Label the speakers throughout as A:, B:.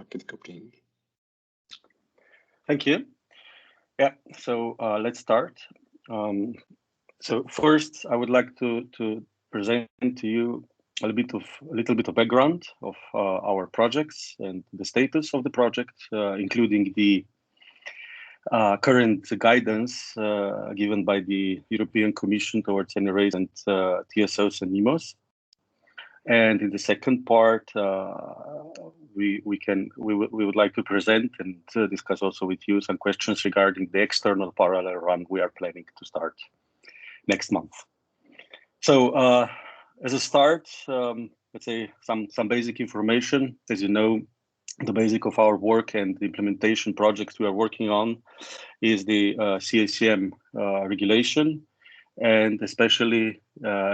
A: market coupling.
B: Thank you. Yeah, so let's start. So first, I would like to present to you a little bit of background of our projects and the status of the project, including the current guidance given by the European Commission towards NRAs and TSOs and NEMOs. And in the second part, we would like to present and discuss also with you some questions regarding the external parallel run we are planning to start next month. So as a start, let's say some basic information. As you know, the basic of our work and the implementation projects we are working on is the CACM regulation. And especially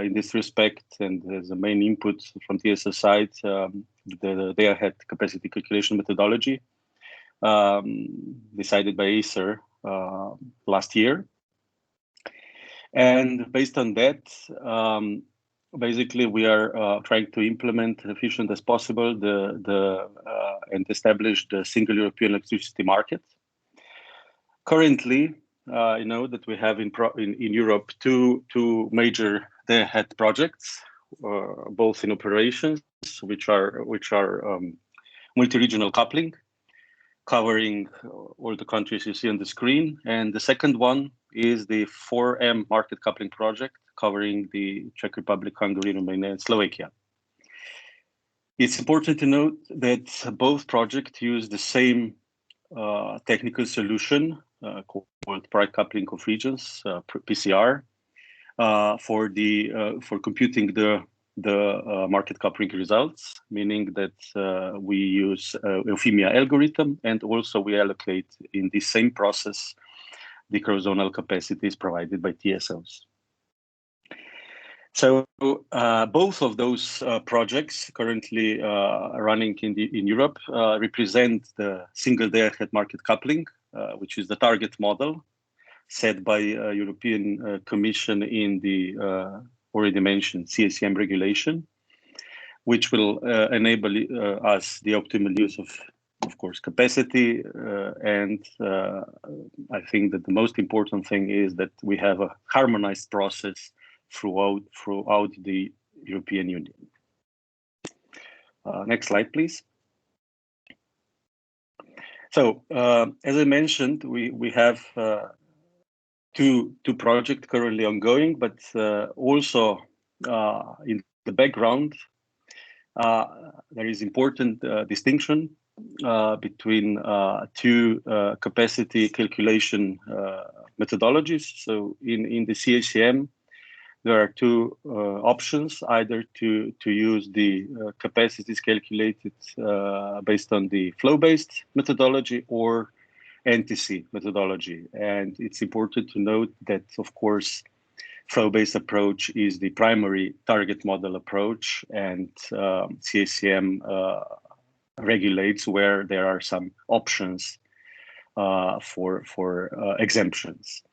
B: in this respect, and as a main input from TSO side, the day-ahead capacity calculation methodology decided by Acer last year. And based on that, basically we are trying to implement as efficient as possible and establish the single European electricity market. Currently, you know that we have in Europe two major day-ahead projects, both in operations, which are multi-regional coupling, covering all the countries you see on the screen, and the second one is the 4M market coupling project, covering the Czech Republic, Hungary, Romania, and Slovakia. It's important to note that both projects use the same technical solution called price coupling of regions, PCR, for computing the market coupling results, meaning that we use Euphemia algorithm, and also we allocate in the same process the cross-zonal capacities provided by TSOs. So both of those projects currently running in Europe represent the single day-ahead market coupling, which is the target model set by European Commission in the already mentioned CACM regulation, which will enable us the optimal use of course, capacity. And I think that the most important thing is that we have a harmonized process throughout the European Union. Next slide, please. So, as I mentioned, we have two projects currently ongoing, but also in the background, there is important distinction between two capacity calculation methodologies. So in the CACM, there are two options: either to use the capacities calculated based on the flow-based methodology or ENTSO-E methodology. And it's important to note that, of course, flow-based approach is the primary target model approach, and CACM regulates where there are some options for exemptions.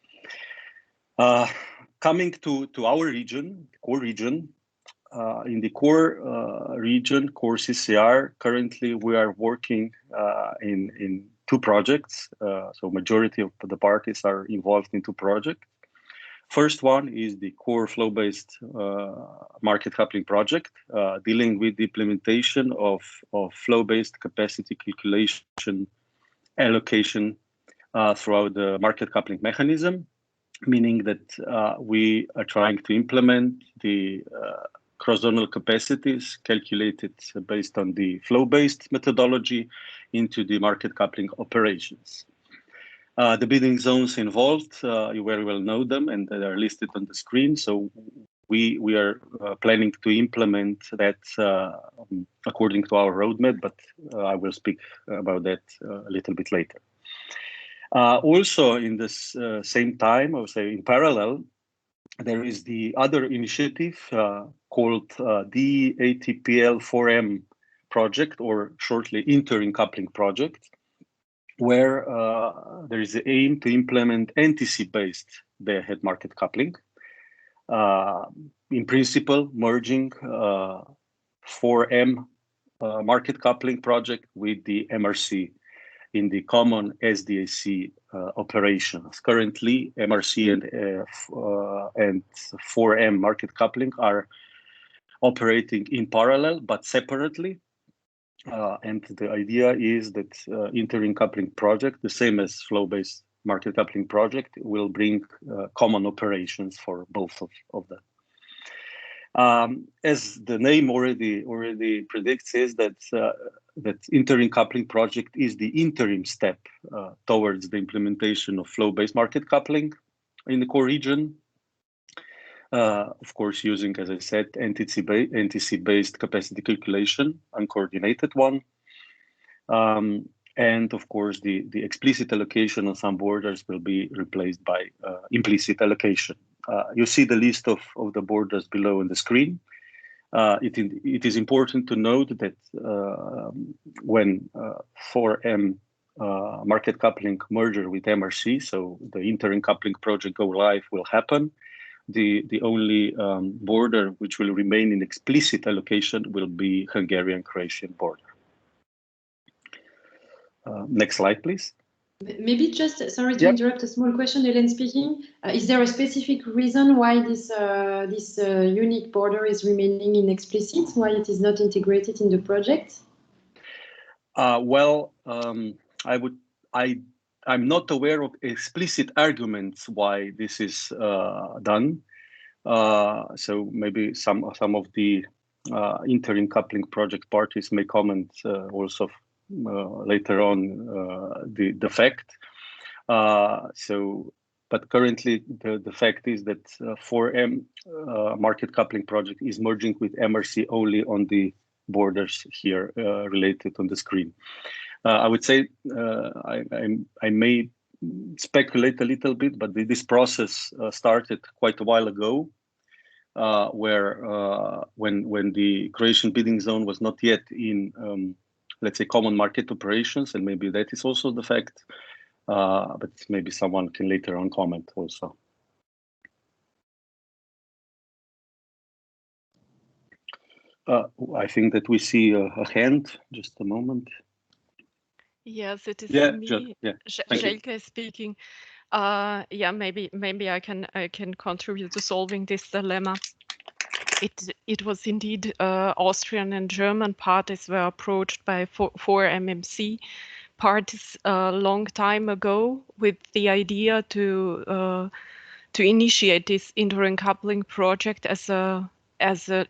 B: Coming to our region, core region, in the core region, core CCR, currently we are working in two projects. So majority of the parties are involved in two projects. First one is the core flow-based market coupling project, dealing with the implementation of flow-based capacity calculation allocation throughout the market coupling mechanism, meaning that we are trying to implement the cross-zonal capacities calculated based on the flow-based methodology into the market coupling operations. The bidding zones involved, you very well know them, and they are listed on the screen. So we are planning to implement that according to our roadmap, but I will speak about that a little bit later. Also, in this same time, I would say in parallel, there is the other initiative called the ATPL 4M project, or shortly Interim Coupling project, where there is the aim to implement ENTSO-E-based day-ahead market coupling. In principle, merging 4M market coupling project with the MRC in the common SDAC operations. Currently, MRC and 4M market coupling are operating in parallel but separately. And the idea is that interim coupling project, the same as flow-based market coupling project, will bring common operations for both of them. As the name already predicts, is that that interim coupling project is the interim step towards the implementation of flow-based market coupling in the core region. Of course, using, as I said, NTC-based capacity calculation, uncoordinated one. And of course, the explicit allocation on some borders will be replaced by implicit allocation. You see the list of the borders below on the screen. It is important to note that when 4M market coupling merger with MRC, so the interim coupling project go live will happen. The only border which will remain in explicit allocation will be Hungarian-Croatian border. Next slide, please.
A: Maybe just, sorry to interrupt, a small question, Hélène speaking. Is there a specific reason why this unique border is remaining in explicit, why it is not integrated in the project?
B: I'm not aware of explicit arguments why this is done. So maybe some of the interim coupling project parties may comment also later on the fact. But currently the fact is that 4M market coupling project is merging with MRC only on the borders here related on the screen. I would say I may speculate a little bit, but this process started quite a while ago, where when the Croatian bidding zone was not yet in, let's say, common market operations, and maybe that is also the fact, but maybe someone can later on comment also. I think that we see a hand, just a moment.
C: Yes, it is me, Jelke speaking. Yeah, maybe I can contribute to solving this dilemma. It was indeed Austrian and German parties were approached by 4MMC parties a long time ago with the idea to initiate this interim coupling project as a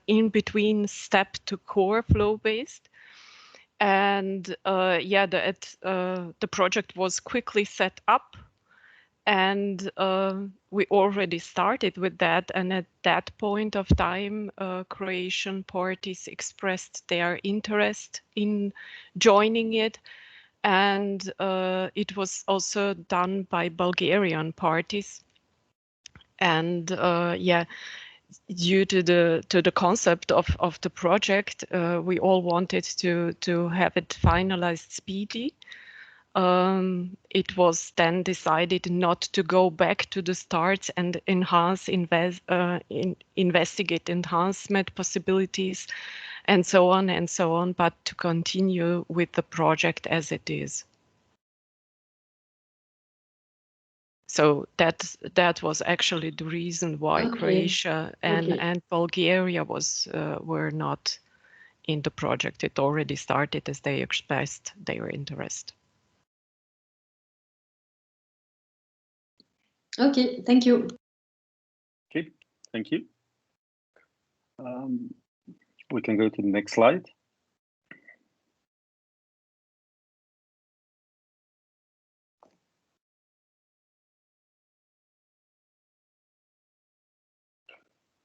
C: in-between step to core flow-based. And yeah, the project was quickly set up, and we already started with that. And at that point of time, Croatian parties expressed their interest in joining it, and it was also done by Bulgarian parties. And yeah, due to the concept of the project, we all wanted to have it finalized speedy. It was then decided not to go back to the start and investigate enhancement possibilities and so on, but to continue with the project as it is. So that was actually the reason why Croatia and Bulgaria were not in the project. It already started as they expressed their interest.
A: Okay, thank you.
B: Okay, thank you. We can go to the next slide.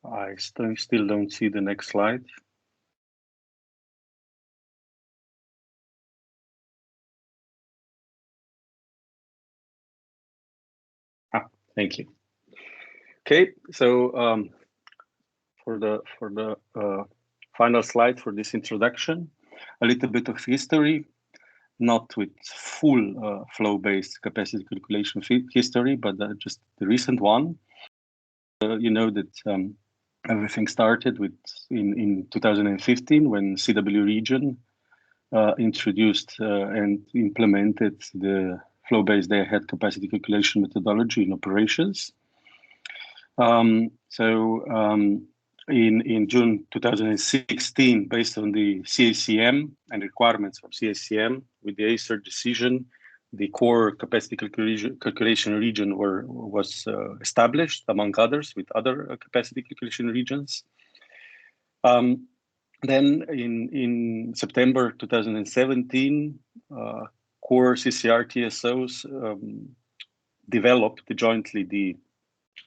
B: I still don't see the next slide. Thank you. Okay, so for the final slide for this introduction, a little bit of history, not with full flow-based capacity calculation history, but just the recent one. You know that everything started in 2015 when CW region introduced and implemented the flow-based day-ahead capacity calculation methodology in operations. In June 2016, based on the CACM and requirements from CACM, with the Acer decision, the core capacity calculation region was established, among others, with other capacity calculation regions. Then in September 2017, core CCR TSOs developed jointly the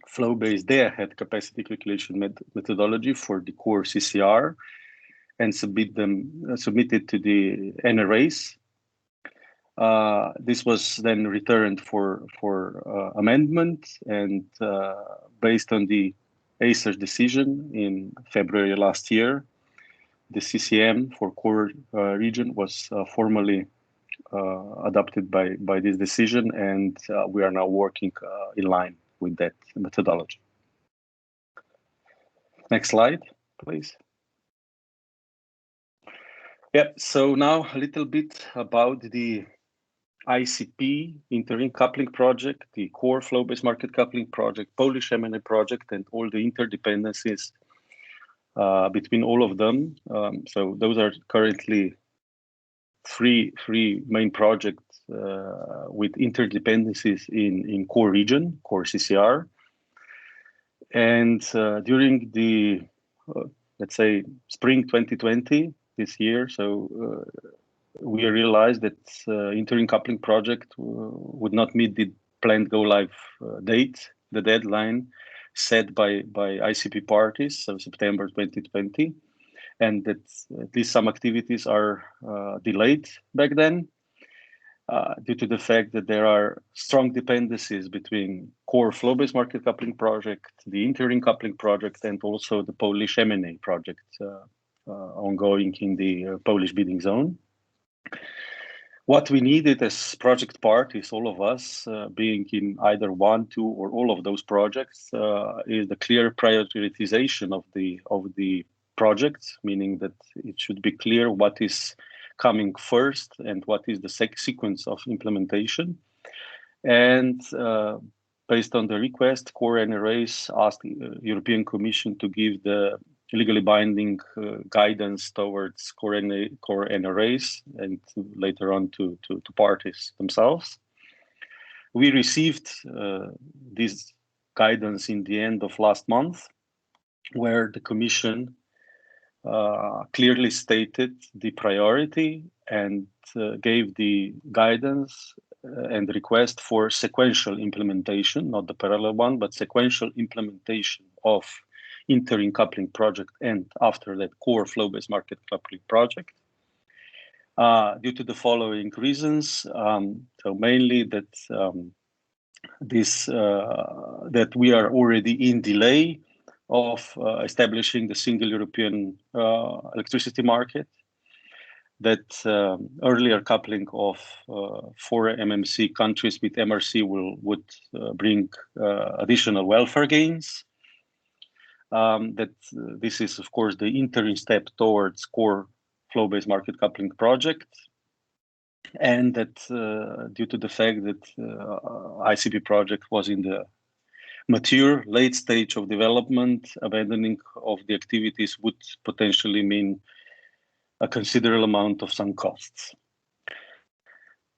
B: flow-based day-ahead capacity calculation methodology for the core CCR and submitted to the NRAs. This was then returned for amendment, and based on the Acer decision in February last year, the CCM for core region was formally adopted by this decision, and we are now working in line with that methodology. Next slide, please. Yeah, so now a little bit about the ICP interim coupling project, the core flow-based market coupling project, Polish M&A project, and all the interdependencies between all of them. So those are currently three main projects with interdependencies in core region, core CCR. And during the, let's say, spring 2020, this year, so we realized that interim coupling project would not meet the planned go-live date, the deadline set by ICP parties, so September 2020, and that at least some activities are delayed back then due to the fact that there are strong dependencies between core flow-based market coupling project, the interim coupling project, and also the Polish M&A project ongoing in the Polish bidding zone. What we needed as project parties, all of us, being in either one, two, or all of those projects, is the clear prioritization of the projects, meaning that it should be clear what is coming first and what is the sequence of implementation. And based on the request, core NRAs asked the European Commission to give the legally binding guidance towards core NRAs and later on to parties themselves. We received this guidance in the end of last month, where the Commission clearly stated the priority and gave the guidance and request for sequential implementation, not the parallel one, but sequential implementation of interim coupling project and after that core flow-based market coupling project due to the following reasons. So mainly that that we are already in delay of establishing the single European electricity market, that earlier coupling of 4 MMC countries with MRC would bring additional welfare gains. That this is, of course, the interim step towards core flow-based market coupling project, and that due to the fact that ICP project was in the mature late stage of development, abandoning of the activities would potentially mean a considerable amount of sunk costs.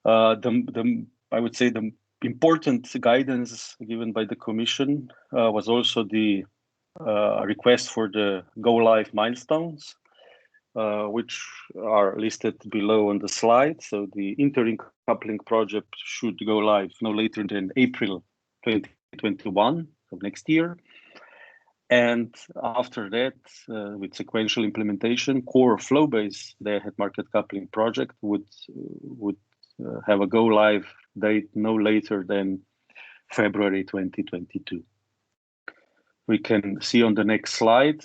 B: I would say the important guidance given by the Commission was also the request for the go-live milestones, which are listed below on the slide. So the interim coupling project should go live no later than April 2021 of next year. And after that, with sequential implementation, core flow-based day-ahead market coupling project would have a go-live date no later than February 2022. We can see on the next slide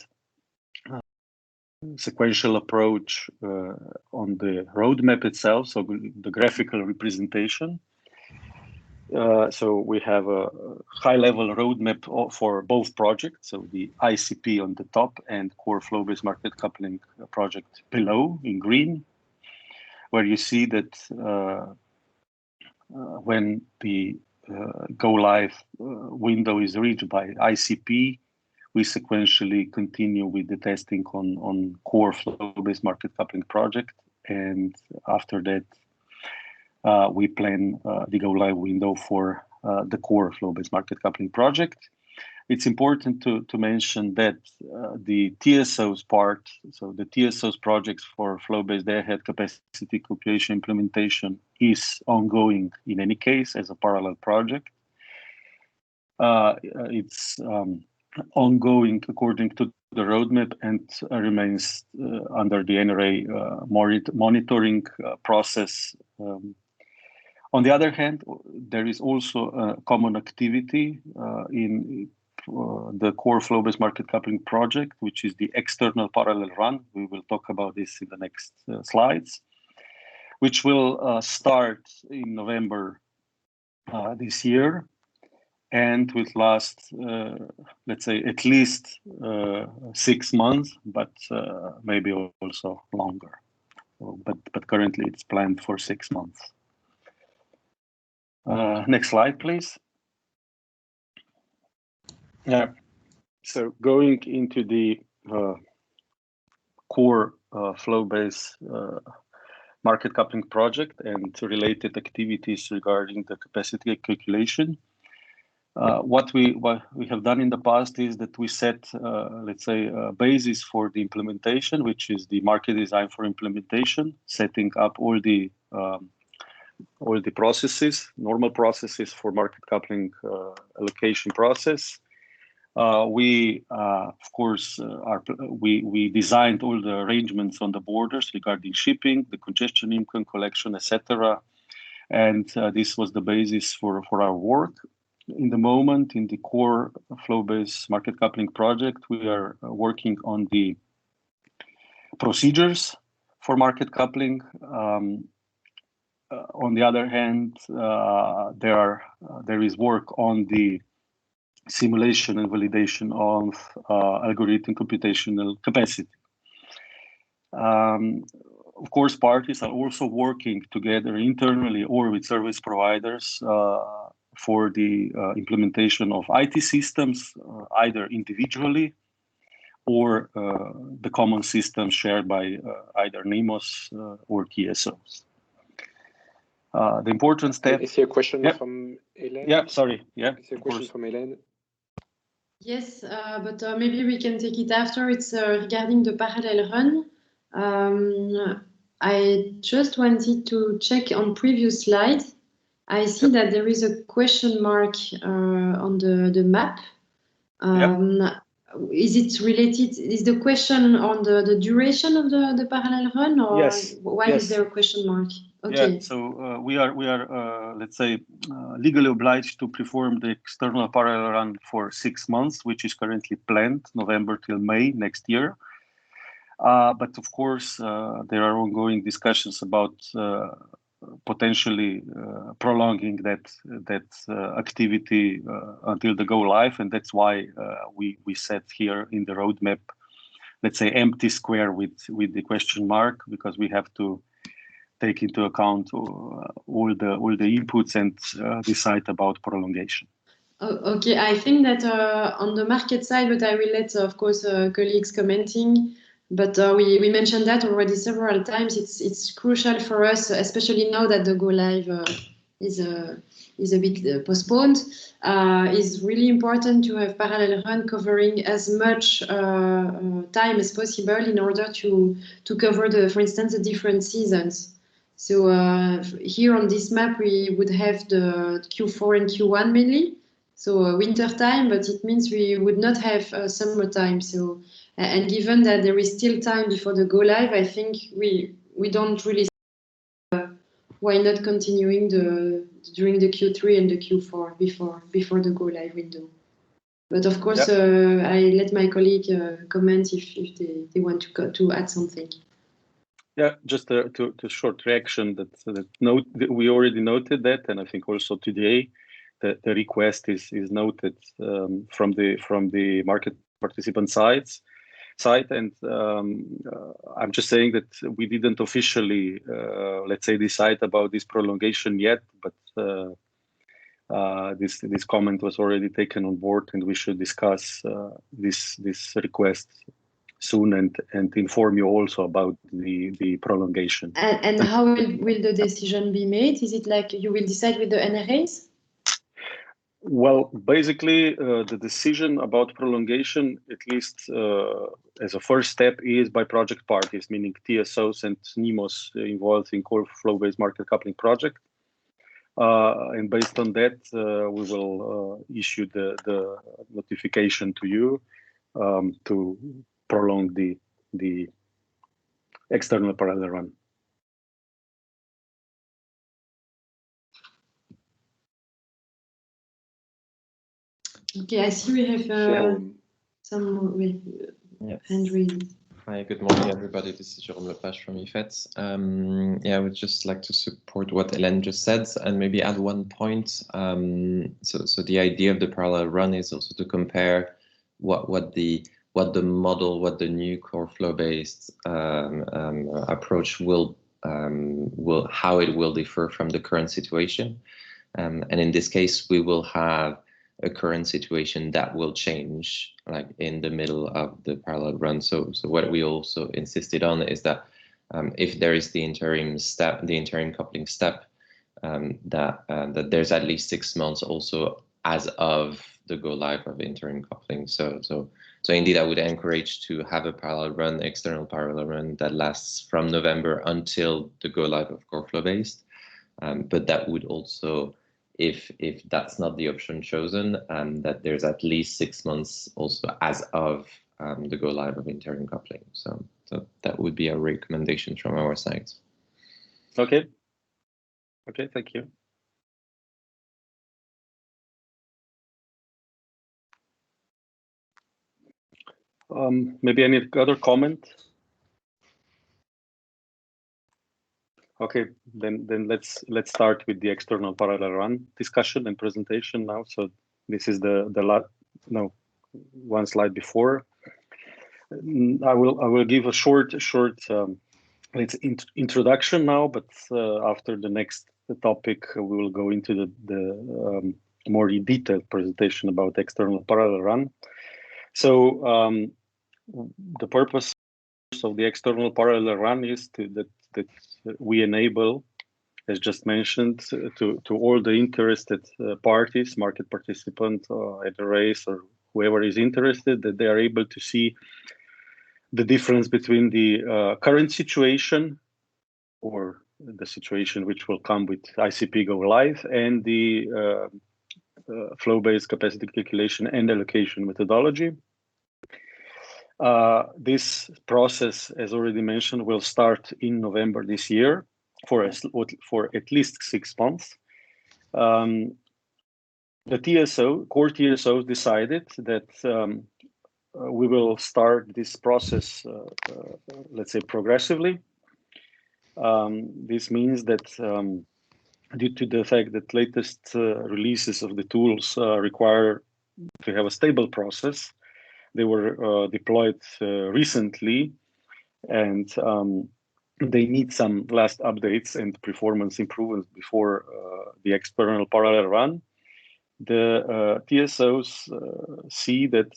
B: sequential approach on the roadmap itself, so the graphical representation. So we have a high-level roadmap for both projects, so the ICP on the top and core flow-based market coupling project below in green. where you see that when the go live window is reached by ICP, we sequentially continue with the testing on core flow-based market coupling project, and after that we plan the go live window for the core flow-based market coupling project. It's important to mention that the TSOs part, so the TSOs projects for flow-based day-ahead capacity calculation implementation is ongoing in any case as a parallel project. It's ongoing according to the roadmap and remains under the NRA monitoring process. On the other hand, there is also a common activity in the core flow-based market coupling project, which is the external parallel run. We will talk about this in the next slides, which will start in November this year and will last, let's say, at least 6 months, but maybe also longer. But currently it's planned for 6 months. Next slide, please. Yeah. So going into the core flow-based market coupling project and related activities regarding the capacity calculation, what we have done in the past is that we set, let's say, a basis for the implementation, which is the market design for implementation, setting up all the processes, normal processes for market coupling allocation process. We, of course, we designed all the arrangements on the borders regarding shipping, the congestion income collection, etc. And this was the basis for our work. In the moment, in the core flow-based market coupling project, we are working on the procedures for market coupling. On the other hand, there is work on the simulation and validation of algorithm computational capacity. Of course, parties are also working together internally or with service providers for the implementation of IT systems, either individually or the common systems shared by either NEMOS or TSOs. The important step.
D: I see a question from Hélène.
B: Yeah, sorry. Yeah,
D: I see a question from Hélène.
A: Yes, but maybe we can take it after. It's regarding the parallel run. I just wanted to check on previous slide. I see that there is a question mark on the map. Is it related? Is the question on the duration of the parallel run, or
B: yes.
A: Why is there a question mark?
B: Okay. Yeah, so we are let's say, legally obliged to perform the external parallel run for 6 months, which is currently planned November till May next year. But of course, there are ongoing discussions about potentially prolonging that activity until the go live, and that's why we set here in the roadmap, let's say, empty square with the question mark, because we have to take into account all the inputs and decide about prolongation.
A: Okay, I think that on the market side, but I will let, of course, colleagues commenting. But we mentioned that already several times. It's crucial for us, especially now that the go live is a bit postponed. It's really important to have parallel run covering as much time as possible in order to cover for instance, the different seasons. So here on this map, we would have the Q4 and Q1 mainly. So winter time, but it means we would not have summer time. So. And given that there is still time before the go live, I think we don't really see why not continuing during the Q3 and the Q4 before the go live window. But of course, I let my colleague comment if they want to add something.
B: Yeah, just a short reaction that we already noted that, and I think also today the request is noted from the market participant sides. site, and I'm just saying that we didn't officially, let's say, decide about this prolongation yet, but this comment was already taken on board, and we should discuss this request soon and inform you also about the prolongation.
A: And how will the decision be made? Is it like you will decide with the NRAs?
B: Well, basically, the decision about prolongation, at least as a first step, is by project parties, meaning TSOs and NEMOs involved in core flow-based market coupling project. And based on that, we will issue the notification to you to prolong the external parallel run.
A: Okay, I see we have some hand raised.
E: Hi, good morning, everybody. This is Jérôme Lepage from IFET. Yeah, I would just like to support what Hélène just said and maybe add one point. So the idea of the parallel run is also to compare what the new core flow-based approach how it will differ from the current situation. And in this case, we will have a current situation that will change like in the middle of the parallel run. So what we also insisted on is that if there is the interim coupling step, that there's at least 6 months also as of the go live of interim coupling. So indeed, I would encourage to have a external parallel run that lasts from November until the go live of core flow based. But that would also, if that's not the option chosen, that there's at least 6 months also as of the go live of interim coupling. So that would be a recommendation from our side.
B: Okay, thank you. Maybe any other comment? Okay, then let's start with the external parallel run discussion and presentation now. So this is one slide before. I will give a short introduction now, but after the next topic, we will go into the more detailed presentation about external parallel run. So the purpose of the external parallel run is that we enable, as just mentioned, to all the interested parties, market participants, at the race, or whoever is interested, that they are able to see the difference between the current situation or the situation which will come with ICP go live and the flow-based capacity calculation and allocation methodology. This process, as already mentioned, will start in November this year for at least 6 months. The core TSO decided that we will start this process, let's say, progressively. This means that due to the fact that latest releases of the tools require to have a stable process, they were deployed recently, and they need some last updates and performance improvements before the external parallel run. The TSOs see that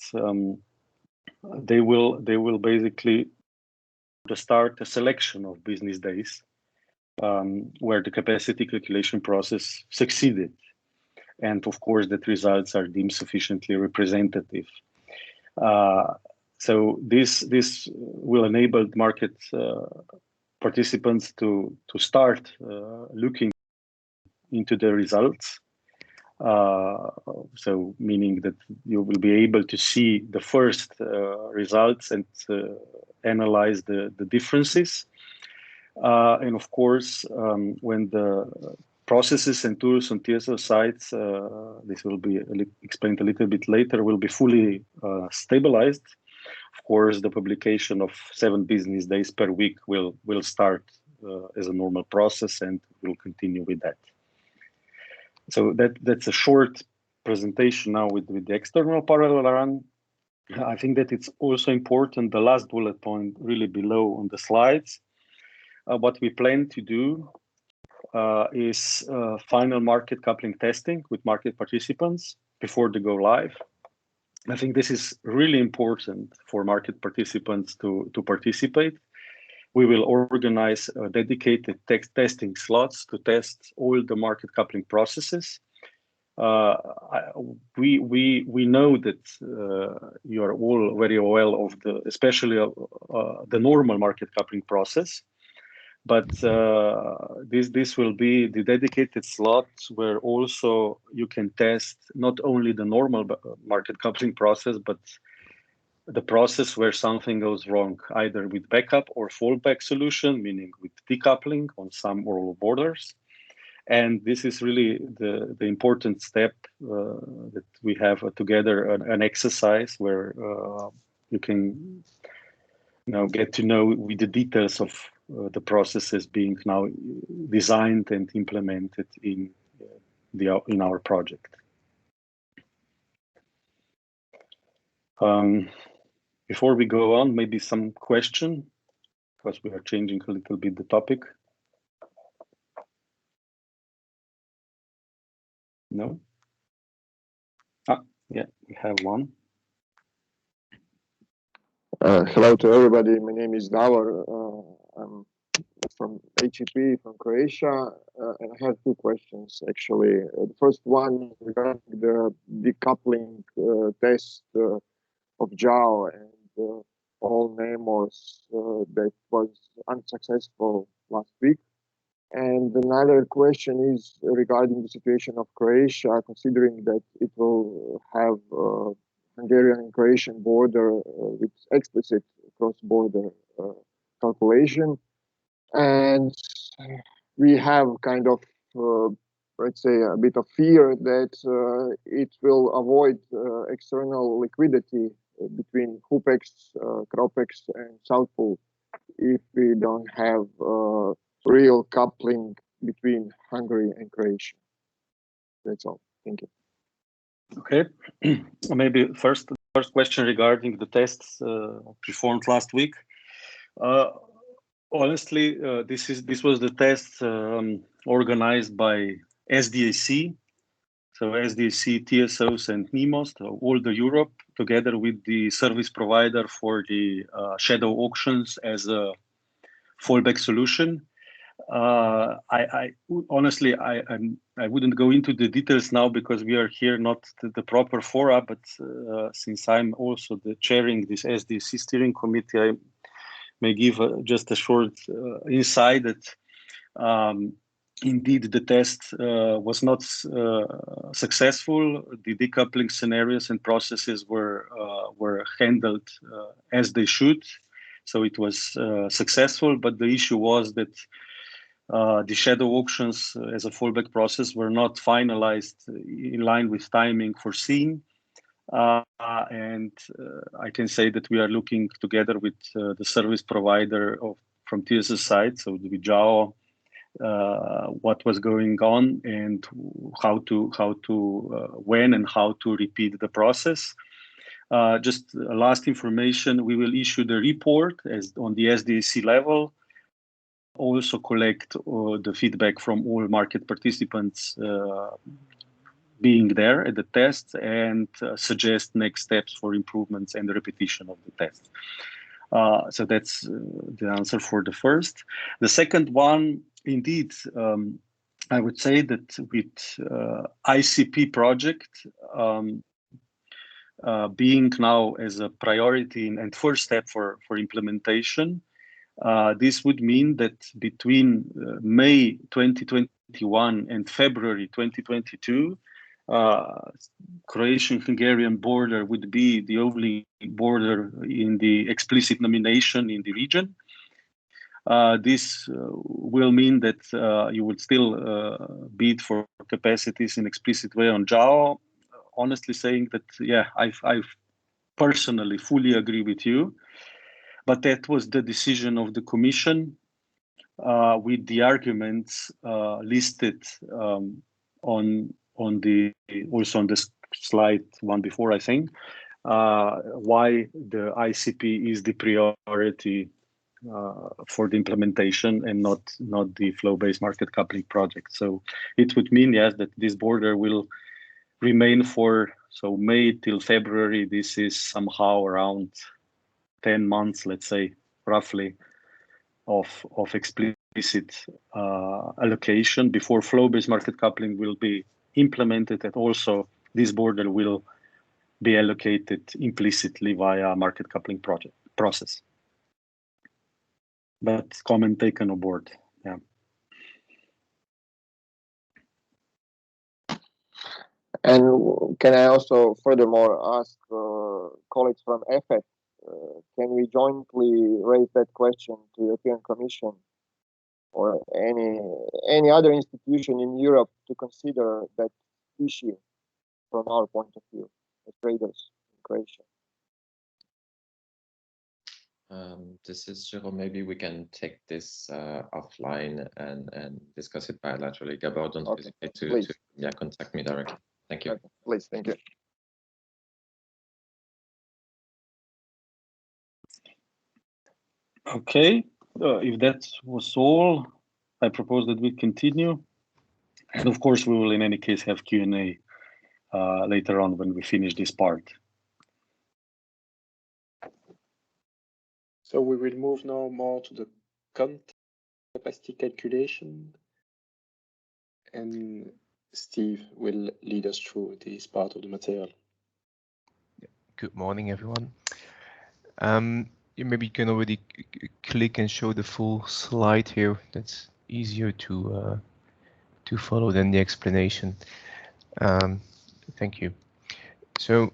B: they will basically start a selection of business days where the capacity calculation process succeeded, and of course that results are deemed sufficiently representative. So this will enable market participants to start looking into the results. So meaning that you will be able to see the first results and analyze the differences. And of course, when the processes and tools on TSO sites, this will be explained a little bit later, will be fully stabilized. Of course, the publication of 7 business days per week will start as a normal process, and we'll continue with that. So that's a short presentation now with the external parallel run. I think that it's also important, the last bullet point really below on the slides. What we plan to do is final market coupling testing with market participants before they go live. I think this is really important for market participants to participate. We will organize dedicated testing slots to test all the market coupling processes. We know that you are all very well of especially the normal market coupling process, but this will be the dedicated slots where also you can test not only the normal market coupling process, but the process where something goes wrong, either with backup or fallback solution, meaning with decoupling on some or all borders. And this is really the important step that we have together, an exercise where you can get to know with the details of the processes being now designed and implemented in our project. Before we go on, maybe some question, because we are changing a little bit the topic. No? Yeah, we have one.
F: Hello to everybody. My name is Davor. I'm from HEP from Croatia, and I have two questions actually. The first one regarding the decoupling test of JAO and all memos that was unsuccessful last week. And another question is regarding the situation of Croatia, considering that it will have Hungarian and Croatian border with explicit cross-border calculation. And we have kind of, let's say, a bit of fear that it will avoid external liquidity between HUPEX, CROPEX, and South Pool if we don't have real coupling between Hungary and Croatia. That's all. Thank you. Okay.
B: Maybe first question regarding the tests performed last week. Honestly, this was the test organized by SDAC, so SDAC, TSOs, and NEMOS, all the Europe, together with the service provider for the shadow auctions as a fallback solution. Honestly, I wouldn't go into the details now because we are here not the proper fora, but since I'm also the chairing this SDC steering committee, I may give just a short insight that indeed the test was not successful. The decoupling scenarios and processes were handled as they should, so it was successful. But the issue was that the shadow auctions as a fallback process were not finalized in line with timing foreseen. And I can say that we are looking together with the service provider from TSS side, so with JAO, what was going on and when and how to repeat the process. Just last information, we will issue the report on the SDAC level, also collect the feedback from all market participants being there at the test, and suggest next steps for improvements and the repetition of the test. So that's the answer for the first. The second one, indeed, I would say that with ICP project being now as a priority and first step for implementation, this would mean that between May 2021 and February 2022, Croatian-Hungarian border would be the only border in the explicit nomination in the region. This will mean that you would still bid for capacities in explicit way on JAO. Honestly saying that, yeah, I personally fully agree with you, but that was the decision of the Commission with the arguments listed on the slide one before, I think. why the ICP is the priority for the implementation and not the flow-based market coupling project. So it would mean, yes, that this border will remain for May till February. This is somehow around 10 months, let's say, roughly, of explicit allocation before flow-based market coupling will be implemented, and also this border will be allocated implicitly via market coupling process. But comment taken on board. Yeah.
F: And can I also furthermore ask colleagues from EFET, can we jointly raise that question to the European Commission or any other institution in Europe to consider that issue from our point of view as traders in Croatia?
E: This is Jerome. Maybe we can take this offline and discuss it bilaterally. Gabor, don't hesitate to contact me directly. Thank you.
F: Okay, please, thank you.
B: Okay, if that was all, I propose that we continue. And of course, we will in any case have Q&A later on when we finish this part.
D: So we will move now more to the capacity calculation. And Steve will lead us through this part of the material.
G: Good morning, everyone. Maybe you can already click and show the full slide here. That's easier to follow than the explanation. Thank you. So,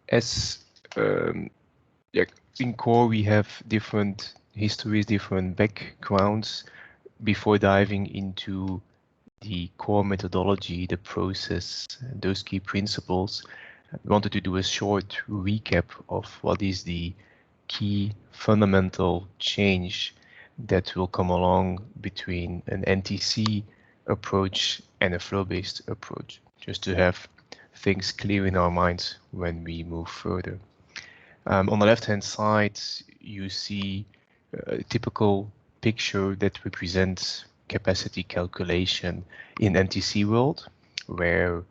G: as in core, we have different histories, different backgrounds before diving into the core methodology, the process, those key principles. I wanted to do a short recap of what is the key fundamental change that will come along between an NTC approach and a flow-based approach, just to have things clear in our minds when we move further. On the left-hand side, you see a typical picture that represents capacity calculation in NTC world, where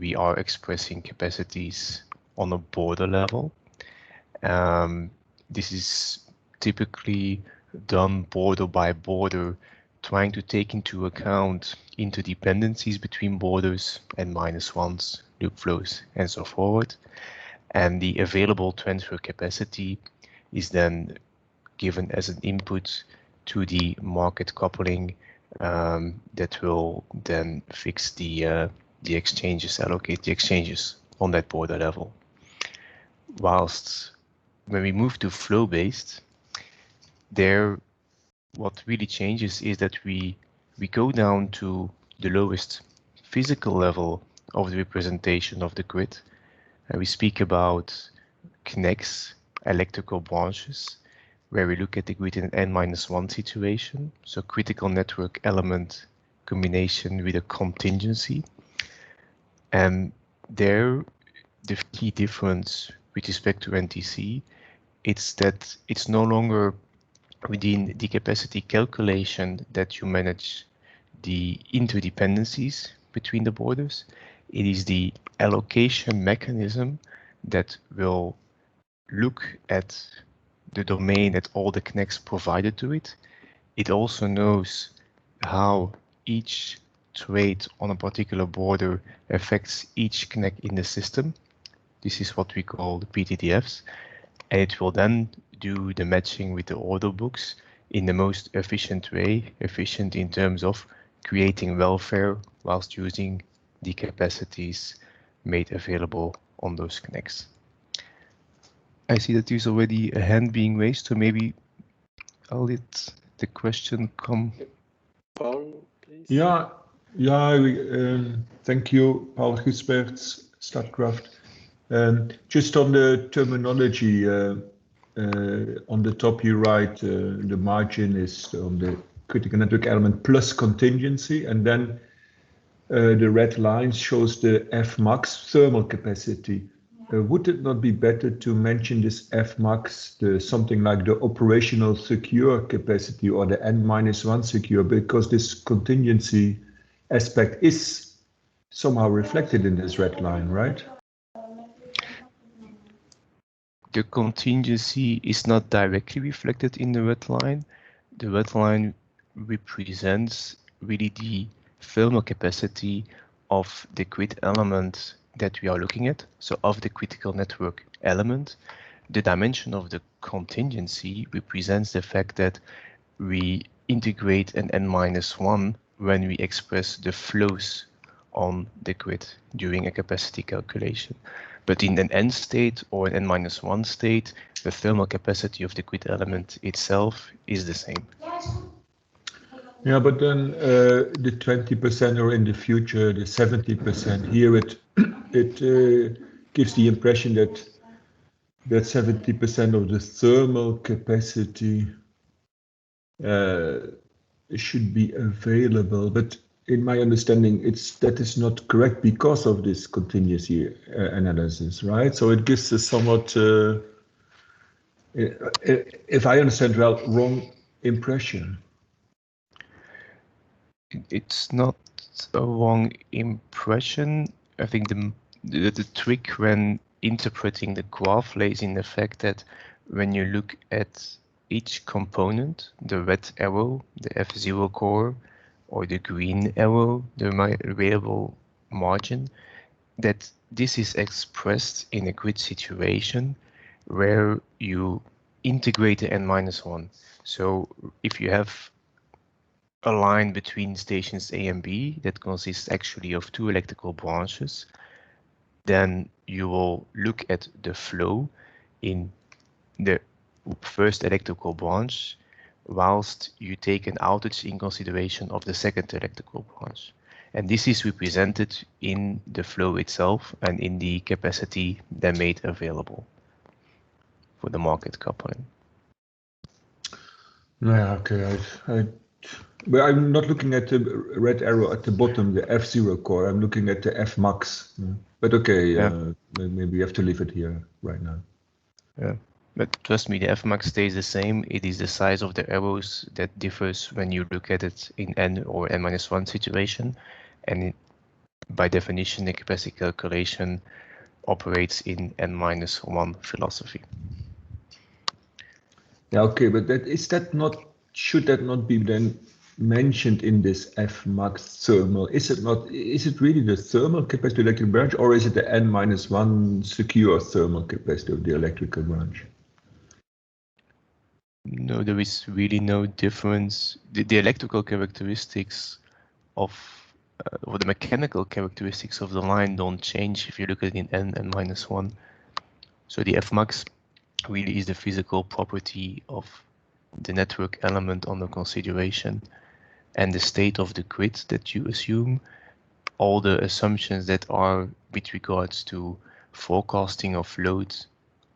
G: we are expressing capacities on a border level. This is typically done border by border, trying to take into account interdependencies between borders and -ones, loop flows, and so forth. And the available transfer capacity is then given as an input to the market coupling that will then fix the exchanges, allocate the exchanges on that border level. Whilst when we move to flow-based, there what really changes is that we go down to the lowest physical level of the representation of the grid. And we speak about connects, electrical branches, where we look at the grid in an n-1 situation, so critical network element combination with a contingency. And there, the key difference with respect to NTC, it's that it's no longer within the capacity calculation that you manage the interdependencies between the borders. It is the allocation mechanism that will look at the domain, at all the connects provided to it. It also knows how each trade on a particular border affects each connect in the system. This is what we call the PTDFs. And it will then do the matching with the order books in the most efficient way, efficient in terms of creating welfare whilst using the capacities made available on those connects. I see that there's already a hand being raised, so maybe I'll let the question come.
D: Paul, please.
H: Yeah, thank you, Paul Gisberts, Statkraft. Just on the terminology, on the top you write the margin is on the critical network element plus contingency, and then the red line shows the F max thermal capacity. would it not be better to mention this Fmax, something like the operational secure capacity or the N-1 secure, because this contingency aspect is somehow reflected in this red line, right?
G: The contingency is not directly reflected in the red line. The red line represents really the thermal capacity of the grid element that we are looking at. So of the critical network element, the dimension of the contingency represents the fact that we integrate an N-1 when we express the flows on the grid during a capacity calculation. But in an N state or an N-1 state, the thermal capacity of the grid element itself is the same.
H: Yeah, but then the 20% or in the future, the 70%, here it gives the impression that 70% of the thermal capacity should be available, but in my understanding, that is not correct because of this contingency analysis, right? So it gives a somewhat, if I understand well, wrong impression.
G: It's not a wrong impression. I think the trick when interpreting the graph lays in the fact that when you look at each component, the red arrow, the F0 core, or the green arrow, the available margin, that this is expressed in a grid situation where you integrate the N-1. So if you have a line between stations A and B that consists actually of two electrical branches, then you will look at the flow in the first electrical branch whilst you take an outage in consideration of the second electrical branch. And this is represented in the flow itself and in the capacity then made available for the market coupling.
H: Yeah, okay. But I'm not looking at the red arrow at the bottom, the F0 core. I'm looking at the Fmax. But okay, yeah. Maybe we have to leave it here right now.
G: Yeah. But trust me, the Fmax stays the same. It is the size of the arrows that differs when you look at it in N or N-1 situation. And by definition, the capacity calculation operates in N-1 philosophy.
H: Yeah, okay, but should that not be then mentioned in this Fmax thermal? Is it really the thermal capacity of the electric branch, or is it the N-1 secure thermal capacity of the electrical branch?
G: No, there is really no difference. The electrical characteristics or the mechanical characteristics of the line don't change if you look at it in N and -1. So the Fmax really is the physical property of the network element under consideration and the state of the grid that you assume, all the assumptions that are with regards to forecasting of load,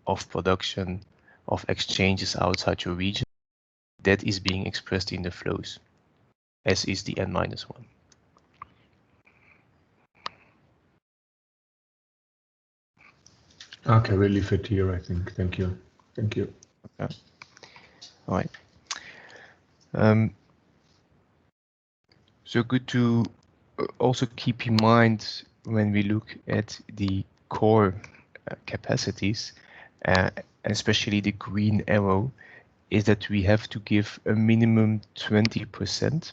G: of production, of exchanges outside your region, that is being expressed in the flows, as is the N-1.
H: Okay, we'll leave it here, I think. Thank you. Thank you.
G: Okay. All right. So good to also keep in mind when we look at the core capacities, especially the green arrow, is that we have to give a minimum 20%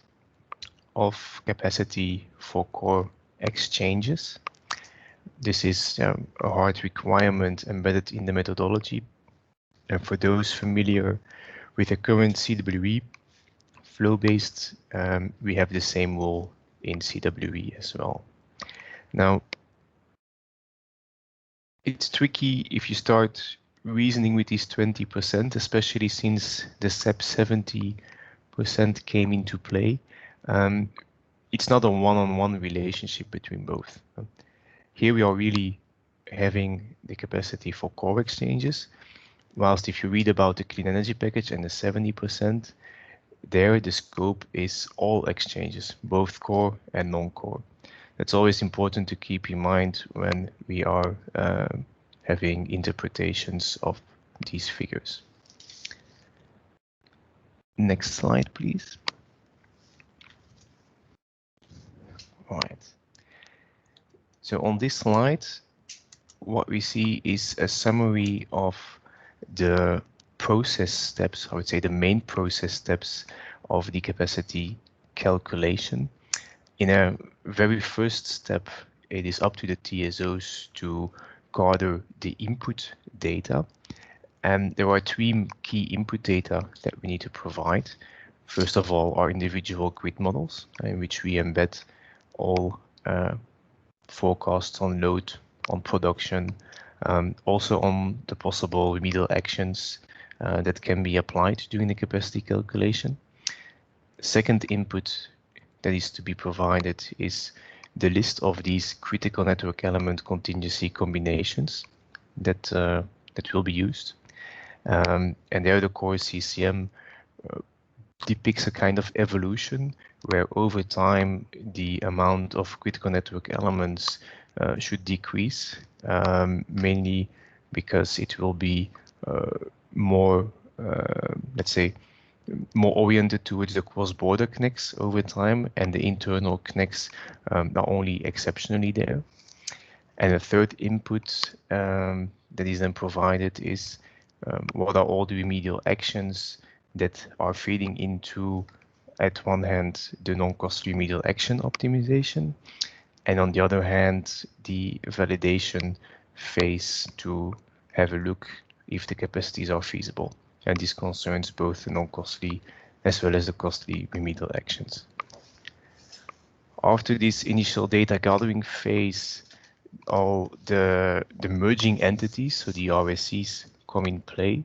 G: of capacity for core exchanges. This is a hard requirement embedded in the methodology. And for those familiar with the current CWE flow-based, we have the same rule in CWE as well. Now, it's tricky if you start reasoning with these 20%, especially since the SEP 70% came into play. It's not a one-on-one relationship between both. Here we are really having the capacity for core exchanges, whilst if you read about the clean energy package and the 70%, there the scope is all exchanges, both core and non-core. That's always important to keep in mind when we are having interpretations of these figures. Next slide, please. All right. So on this slide, what we see is a summary of the process steps, I would say the main process steps of the capacity calculation. In a very first step, it is up to the TSOs to gather the input data. And there are three key input data that we need to provide. First of all, our individual grid models, in which we embed all forecasts on load, on production, also on the possible remedial actions that can be applied during the capacity calculation. Second input that is to be provided is the list of these critical network element contingency combinations that will be used. And there the core CCM depicts a kind of evolution where over time the amount of critical network elements should decrease, mainly because it will be more, let's say, more oriented towards the cross-border connects over time, and the internal connects are only exceptionally there. And a third input that is then provided is what are all the remedial actions that are feeding into, at one hand, the non-cost remedial action optimization, and on the other hand, the validation phase to have a look if the capacities are feasible. And this concerns both the non-costly as well as the costly remedial actions. After this initial data gathering phase, all the merging entities, so the RSCs, come in play,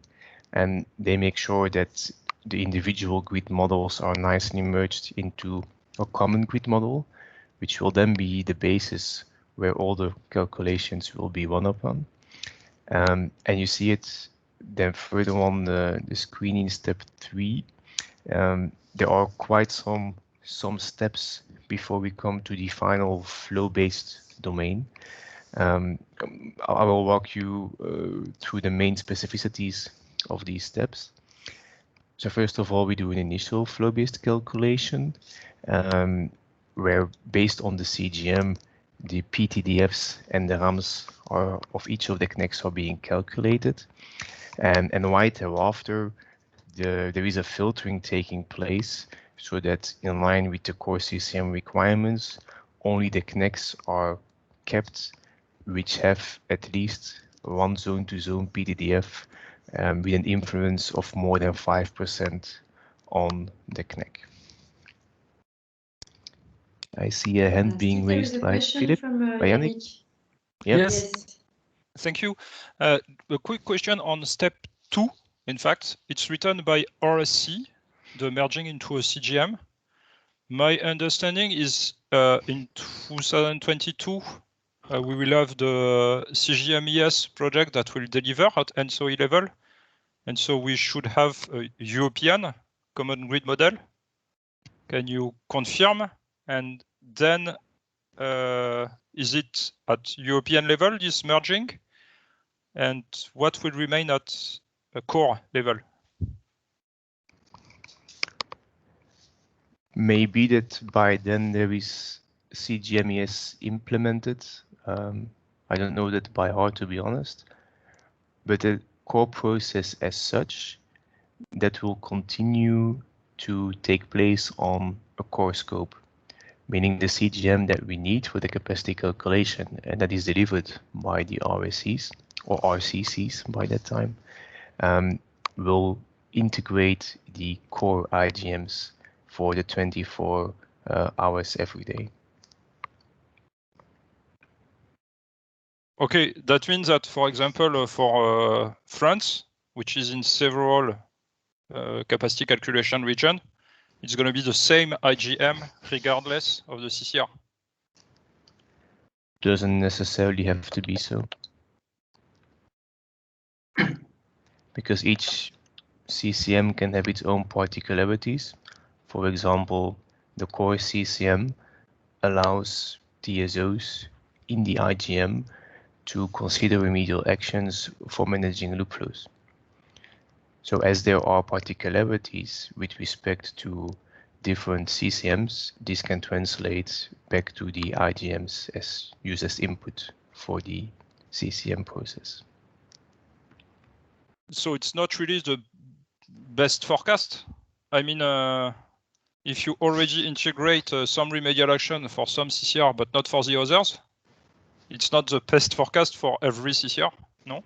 G: and they make sure that the individual grid models are nicely merged into a common grid model, which will then be the basis where all the calculations will be run upon. And you see it then further on the screen in step 3. There are quite some steps before we come to the final flow-based domain. I will walk you through the main specificities of these steps. So first of all, we do an initial flow-based calculation where, based on the CGM, the PTDFs and the RAMs of each of the connects are being calculated. And right thereafter, there is a filtering taking place so that, in line with the core CCM requirements, only the connects are kept which have at least one zone-to-zone PTDF with an influence of more than 5% on the connect. I see a hand being raised by Philip. By Yannick.
I: Yes. Thank you. A quick question on step 2. In fact, it's written by RSC, the merging into a CGM. My understanding is in 2022, we will have the CGMES project that will deliver at ENTSO-E level. And so we should have a European common grid model. Can you confirm? And then is it at European level, this merging? And what will remain at a core level?
G: Maybe that by then there is CGMES implemented. I don't know that by heart, to be honest. But the core process as such, that will continue to take place on a core scope, meaning the CGM that we need for the capacity calculation, and that is delivered by the RSCs or RCCs by that time, will integrate the core IGMs for the 24 hours every day.
I: Okay, that means that, for example, for France, which is in several capacity calculation region, it's going to be the same IGM regardless of the CCR.
G: Doesn't necessarily have to be so. Because each CCM can have its own particularities. For example, the core CCM allows TSOs in the IGM to consider remedial actions for managing loop flows. So as there are particularities with respect to different CCMs, this can translate back to the IGMs as used as input for the CCM process.
I: So it's not really the best forecast. I mean, if you already integrate some remedial action for some CCR, but not for the others, it's not the best forecast for every CCR, no?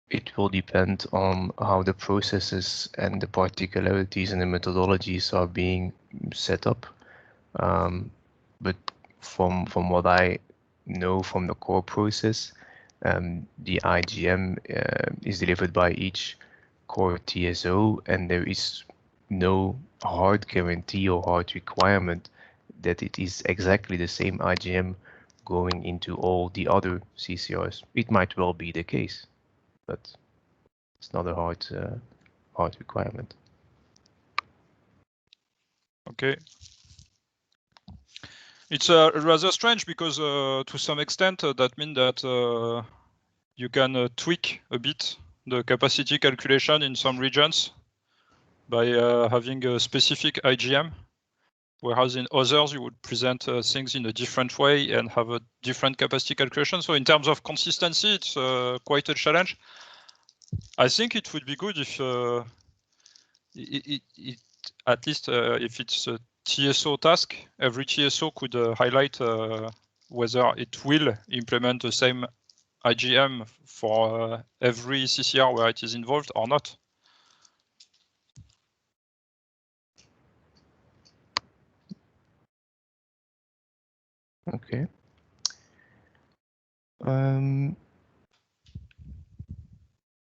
G: It will depend on how the processes and the particularities and the methodologies are being set up. But from what I know from the core process, the IGM is delivered by each core TSO, and there is no hard guarantee or hard requirement that it is exactly the same IGM going into all the other CCRs. It might well be the case, but it's not a hard requirement.
I: Okay. It's rather strange because to some extent that means that you can tweak a bit the capacity calculation in some regions by having a specific IGM, whereas in others you would present things in a different way and have a different capacity calculation. So in terms of consistency, it's quite a challenge. I think it would be good if at least if it's a TSO task, every TSO could highlight whether it will implement the same IGM for every CCR where it is involved or not.
G: Okay.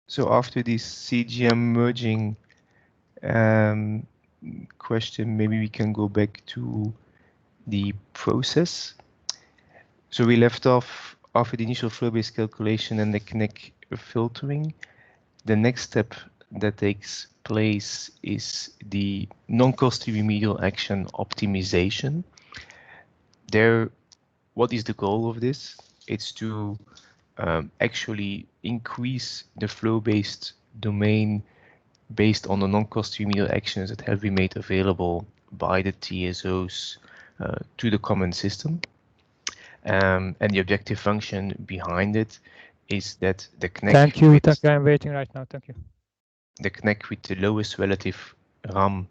G: So after this CGM merging question, maybe we can go back to the process. So we left off after the initial flow-based calculation and the CNEC filtering. The next step that takes place is the non-costly remedial action optimization. There, what is the goal of this? It's to actually increase the flow-based domain based on the non-cost remedial actions that have been made available by the TSOs to the common system. And the objective function behind it is that the CNEC...
J: Thank you, I'm waiting right now, thank you.
G: The CNEC with the lowest relative RAM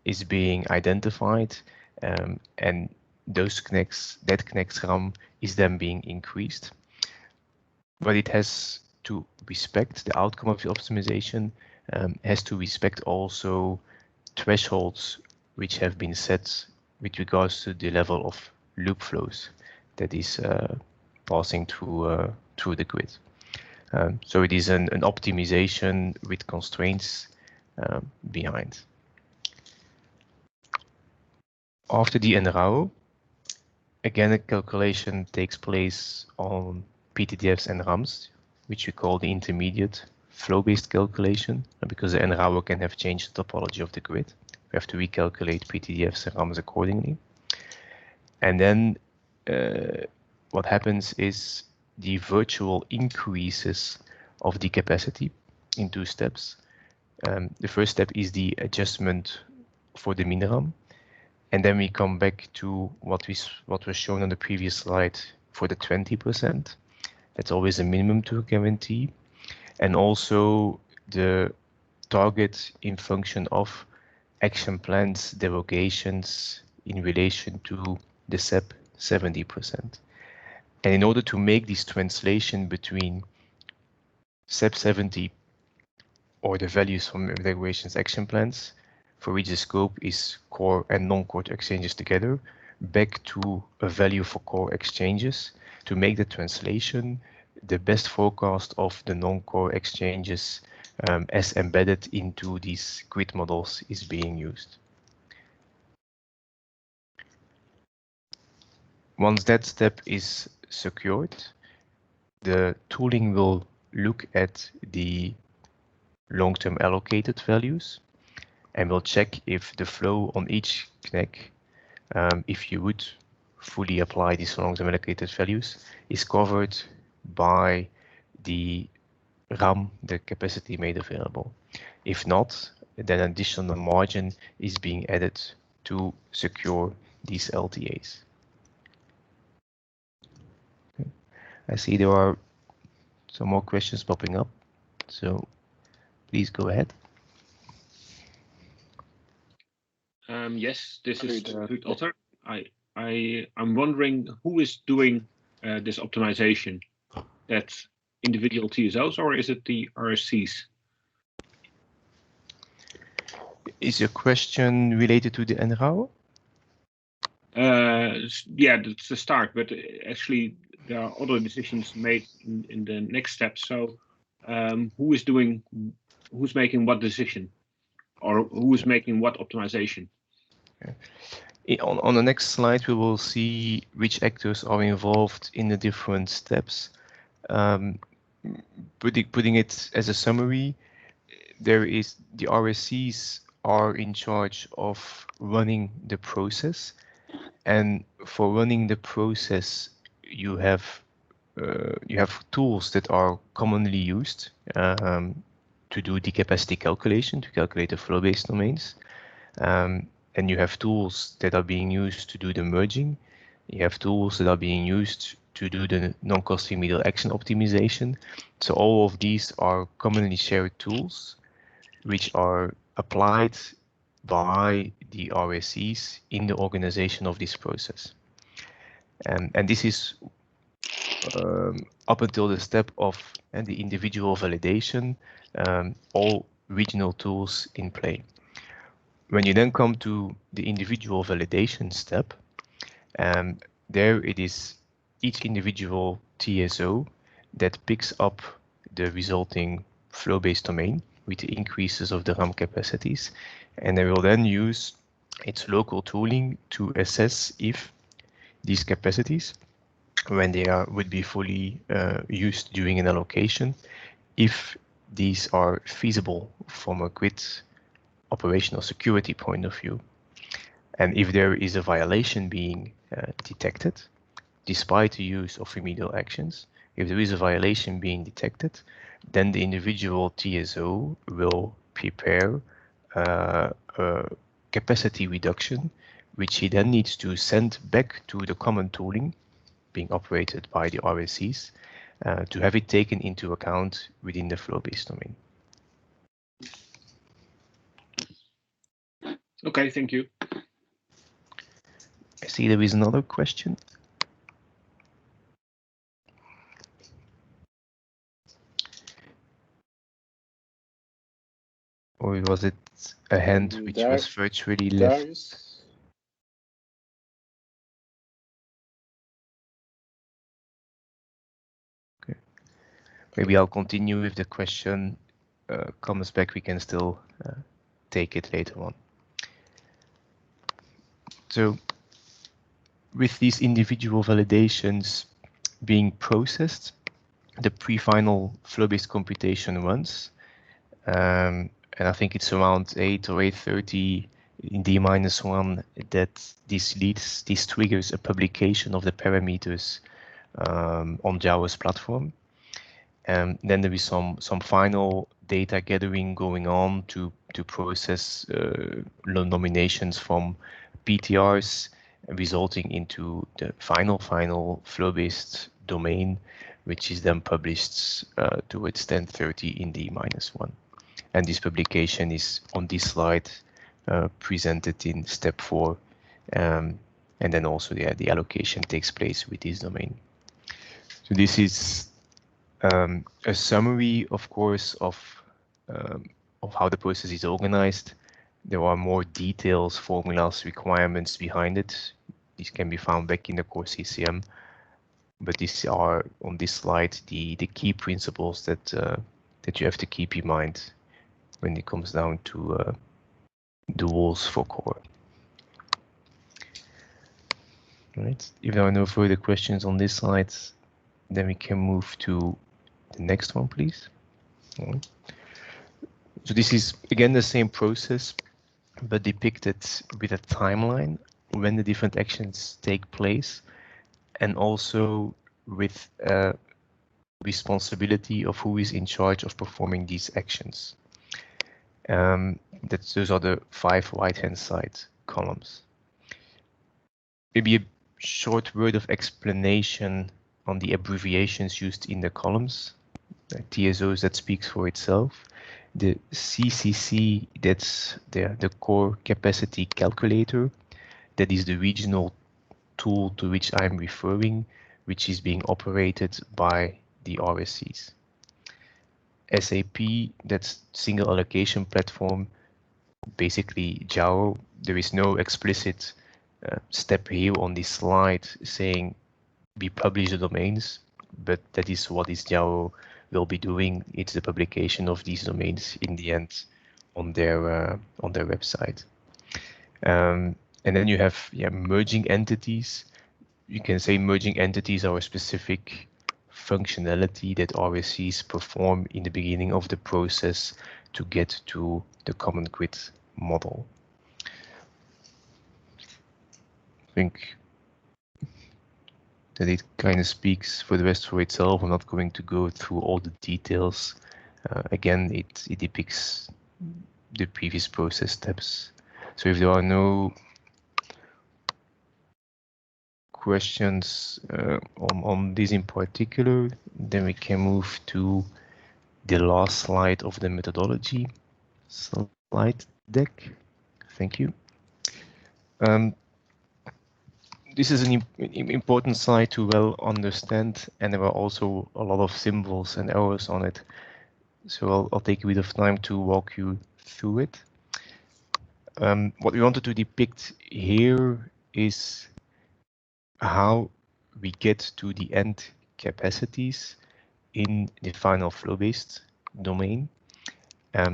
G: is being identified, and those CNECs, that CNEC's RAM is then being increased. But it has to respect the outcome of the optimization, has to respect also thresholds which have been set with regards to the level of loop flows that is passing through the grid. So it is an optimization with constraints behind. After the NRAO, again a calculation takes place on PTDFs and RAMs, which we call the intermediate flow-based calculation, because the NRAO can have changed the topology of the grid. We have to recalculate PTDFs and RAMs accordingly. And then what happens is the virtual increases of the capacity in two steps. The first step is the adjustment for the min-RAM, and then we come back to what was shown on the previous slide for the 20%. That's always a minimum to guarantee, and also the target in function of action plans derogations in relation to the SEP 70%. And in order to make this translation between SEP 70 or the values from derogations action plans, for which the scope is core and non-core exchanges together, back to a value for core exchanges, to make the translation, the best forecast of the non-core exchanges as embedded into these grid models is being used. Once that step is secured, the tooling will look at the long-term allocated values and will check if the flow on each CNEC, if you would fully apply these long-term allocated values is covered by the RAM, the capacity made available. If not, then additional margin is being added to secure these LTAs. Okay. I see there are some more questions popping up, so please go ahead.
K: Yes, this is Ruud Otter. I'm wondering who is doing this optimization? That's individual TSOs or is it the RSCs?
G: Is your question related to the NRAO?
K: Yeah, that's the start, but actually there are other decisions made in the next step. So who's making what decision, or who is making what optimization?
G: On the next slide, we will see which actors are involved in the different steps. Putting it as a summary, there is the RSCs are in charge of running the process, and for running the process, you have tools that are commonly used to do the capacity calculation, to calculate the flow-based domains. And you have tools that are being used to do the merging. You have tools that are being used to do the non-cost remedial action optimization. So all of these are commonly shared tools which are applied by the RSCs in the organization of this process. And this is up until the step of the individual validation, all regional tools in play. When you then come to the individual validation step, there it is each individual TSO that picks up the resulting flow-based domain with the increases of the RAM capacities, and they will then use its local tooling to assess if these capacities, when they would be fully used during an allocation, if these are feasible from a grid operational security point of view. And if there is a violation being detected, despite the use of remedial actions, if there is a violation being detected, then the individual TSO will prepare a capacity reduction, which he then needs to send back to the common tooling being operated by the RSCs to have it taken into account within the flow-based domain.
K: Okay, thank you.
G: I see there is another question. Or was it a hand which was virtually left?
D: Darius.
G: Okay. Maybe I'll continue if the question comes back. We can still take it later on. So with these individual validations being processed, the pre-final flow-based computation runs. And I think it's around 8 or 8:30 in D-1 that this triggers a publication of the parameters on Java's platform. And then there is some final data gathering going on to process nominations from PTRs, resulting into the final flow-based domain, which is then published towards 10:30 in D-1. And this publication is on this slide presented in step 4. And then also the allocation takes place with this domain. So this is a summary, of course, of how the process is organized. There are more details, formulas, requirements behind it. These can be found back in the core CCM, but these are on this slide the key principles that you have to keep in mind when it comes down to the rules for core. All right. If there are no further questions on this slide, then we can move to the next one, please. All right. So this is again the same process, but depicted with a timeline when the different actions take place, and also with responsibility of who is in charge of performing these actions. Those are the 5 right-hand side columns. Maybe a short word of explanation on the abbreviations used in the columns. TSOs, that speaks for itself. The CCC, that's the core capacity calculator. That is the regional tool to which I'm referring, which is being operated by the RSCs. SAP, that's single allocation platform, basically JAO. There is no explicit step here on this slide saying we publish the domains, but that is what this JAO will be doing. It's the publication of these domains in the end on their website. And then you have merging entities. You can say merging entities are a specific functionality that RSCs perform in the beginning of the process to get to the common grid model. I think that it kind of speaks for the rest for itself. I'm not going to go through all the details. Again, it depicts the previous process steps. So if there are no questions on this in particular, then we can move to the last slide of the methodology slide deck. Thank you. This is an important slide to well understand, and there are also a lot of symbols and arrows on it. So I'll take a bit of time to walk you through it. What we wanted to depict here is how we get to the end capacities in the final flow-based domain,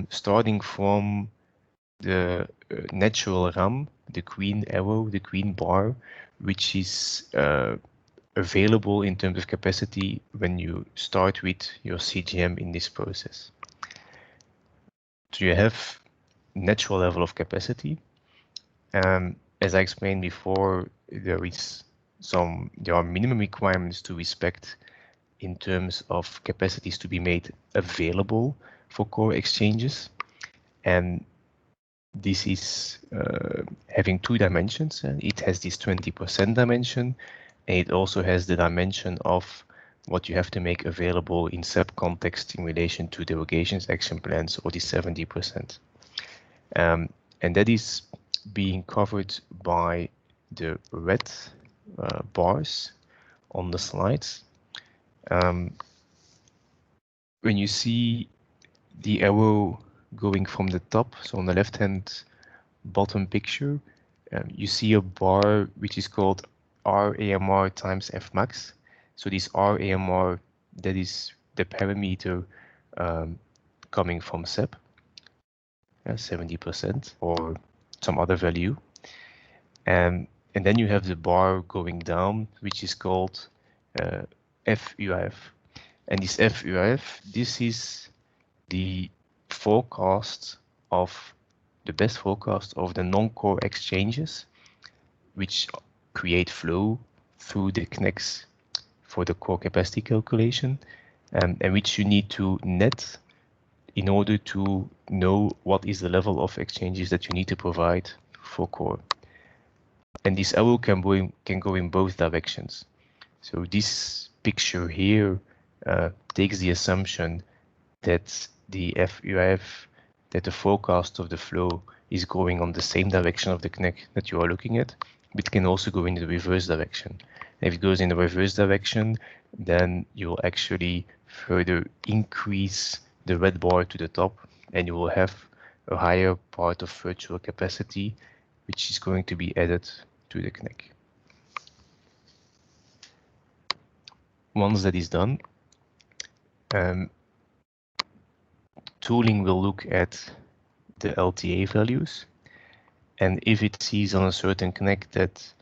G: starting from the natural RAM, the green arrow, the green bar, which is available in terms of capacity when you start with your CGM in this process. So you have natural level of capacity. As I explained before, there are minimum requirements to respect in terms of capacities to be made available for core exchanges. And this is having 2 dimensions. It has this 20% dimension, and it also has the dimension of what you have to make available in SAP context in relation to derogations, action plans, or the 70%. And that is being covered by the red bars on the slides. When you see the arrow going from the top, so on the left-hand bottom picture, you see a bar which is called RAMR times Fmax. So this RAMR, that is the parameter coming from SAP, 70% or some other value. And then you have the bar going down, which is called FUIF. And this FUIF, this is the forecast of the best forecast of the non-core exchanges, which create flow through the connects for the core capacity calculation, and which you need to net in order to know what is the level of exchanges that you need to provide for core. And this arrow can go in both directions. So this picture here takes the assumption that the FUIF, that the forecast of the flow is going on the same direction of the connect that you are looking at, but can also go in the reverse direction. And if it goes in the reverse direction, then you will actually further increase the red bar to the top, and you will have a higher part of virtual capacity, which is going to be added to the connect. Once that is done, tooling will look at the LTA values, and if it sees on a certain connect that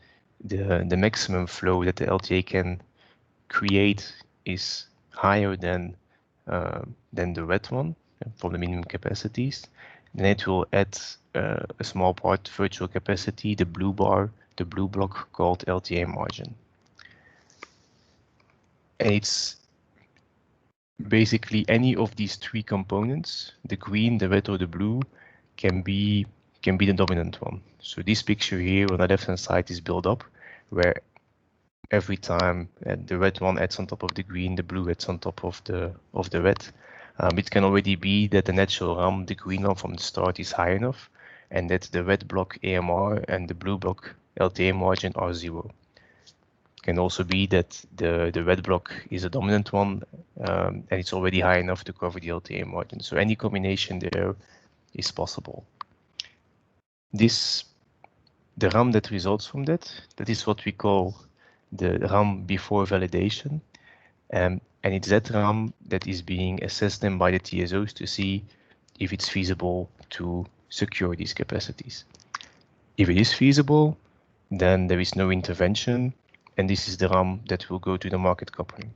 G: the maximum flow that the LTA can create is higher than the red one from the minimum capacities, then it will add a small part virtual capacity, the blue bar, the blue block called LTA margin. And it's basically any of these three components, the green, the red, or the blue, can be the dominant one. So this picture here on the left-hand side is built up, where every time the red one adds on top of the green, the blue adds on top of the red. It can already be that the natural RAM, the green one from the start, is high enough, and that the red block AMR and the blue block LTA margin are 0. It can also be that the red block is a dominant one, and it's already high enough to cover the LTA margin. So any combination there is possible. The RAM that results from that is what we call the RAM before validation. And it's that RAM that is being assessed then by the TSOs to see if it's feasible to secure these capacities. If it is feasible, then there is no intervention, and this is the RAM that will go to the market coupling.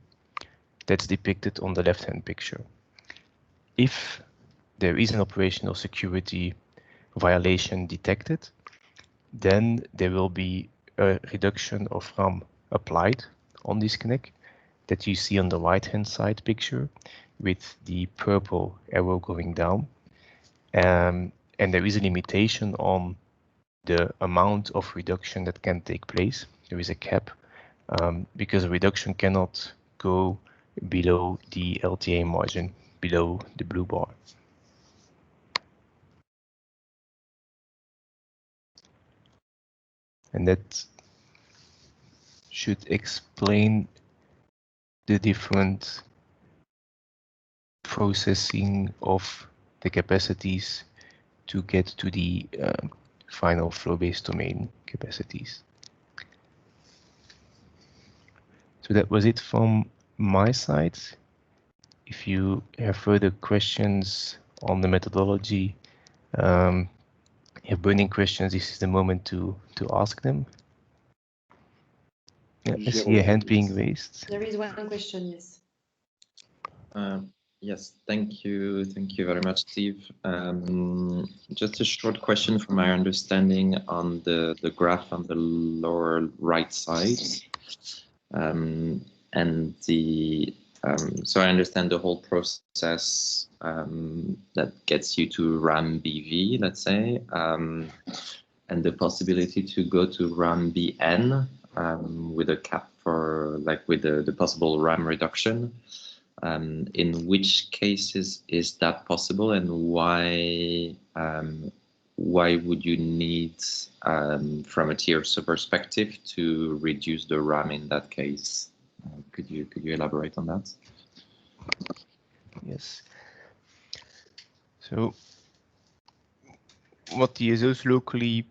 G: That's depicted on the left-hand picture. If there is an operational security violation detected, then there will be a reduction of RAM applied on this connect that you see on the right-hand side picture with the purple arrow going down. And there is a limitation on the amount of reduction that can take place. There is a cap because a reduction cannot go below the LTA margin, below the blue bar. And that should explain the different processing of the capacities to get to the final flow-based domain capacities. So that was it from my side. If you have further questions on the methodology, have burning questions, this is the moment to ask them. Yeah, I see a hand being raised.
A: There is one question, yes.
E: Yes, thank you very much, Steve. Just a short question from my understanding on the graph on the lower right side. So I understand the whole process that gets you to RAM BV, let's say, and the possibility to go to RAM BN with a cap for, like, with the possible RAM reduction. In which cases is that possible, and why would you need, from a TSO perspective, to reduce the RAM in that case? Could you elaborate on that?
G: Yes. So what TSOs locally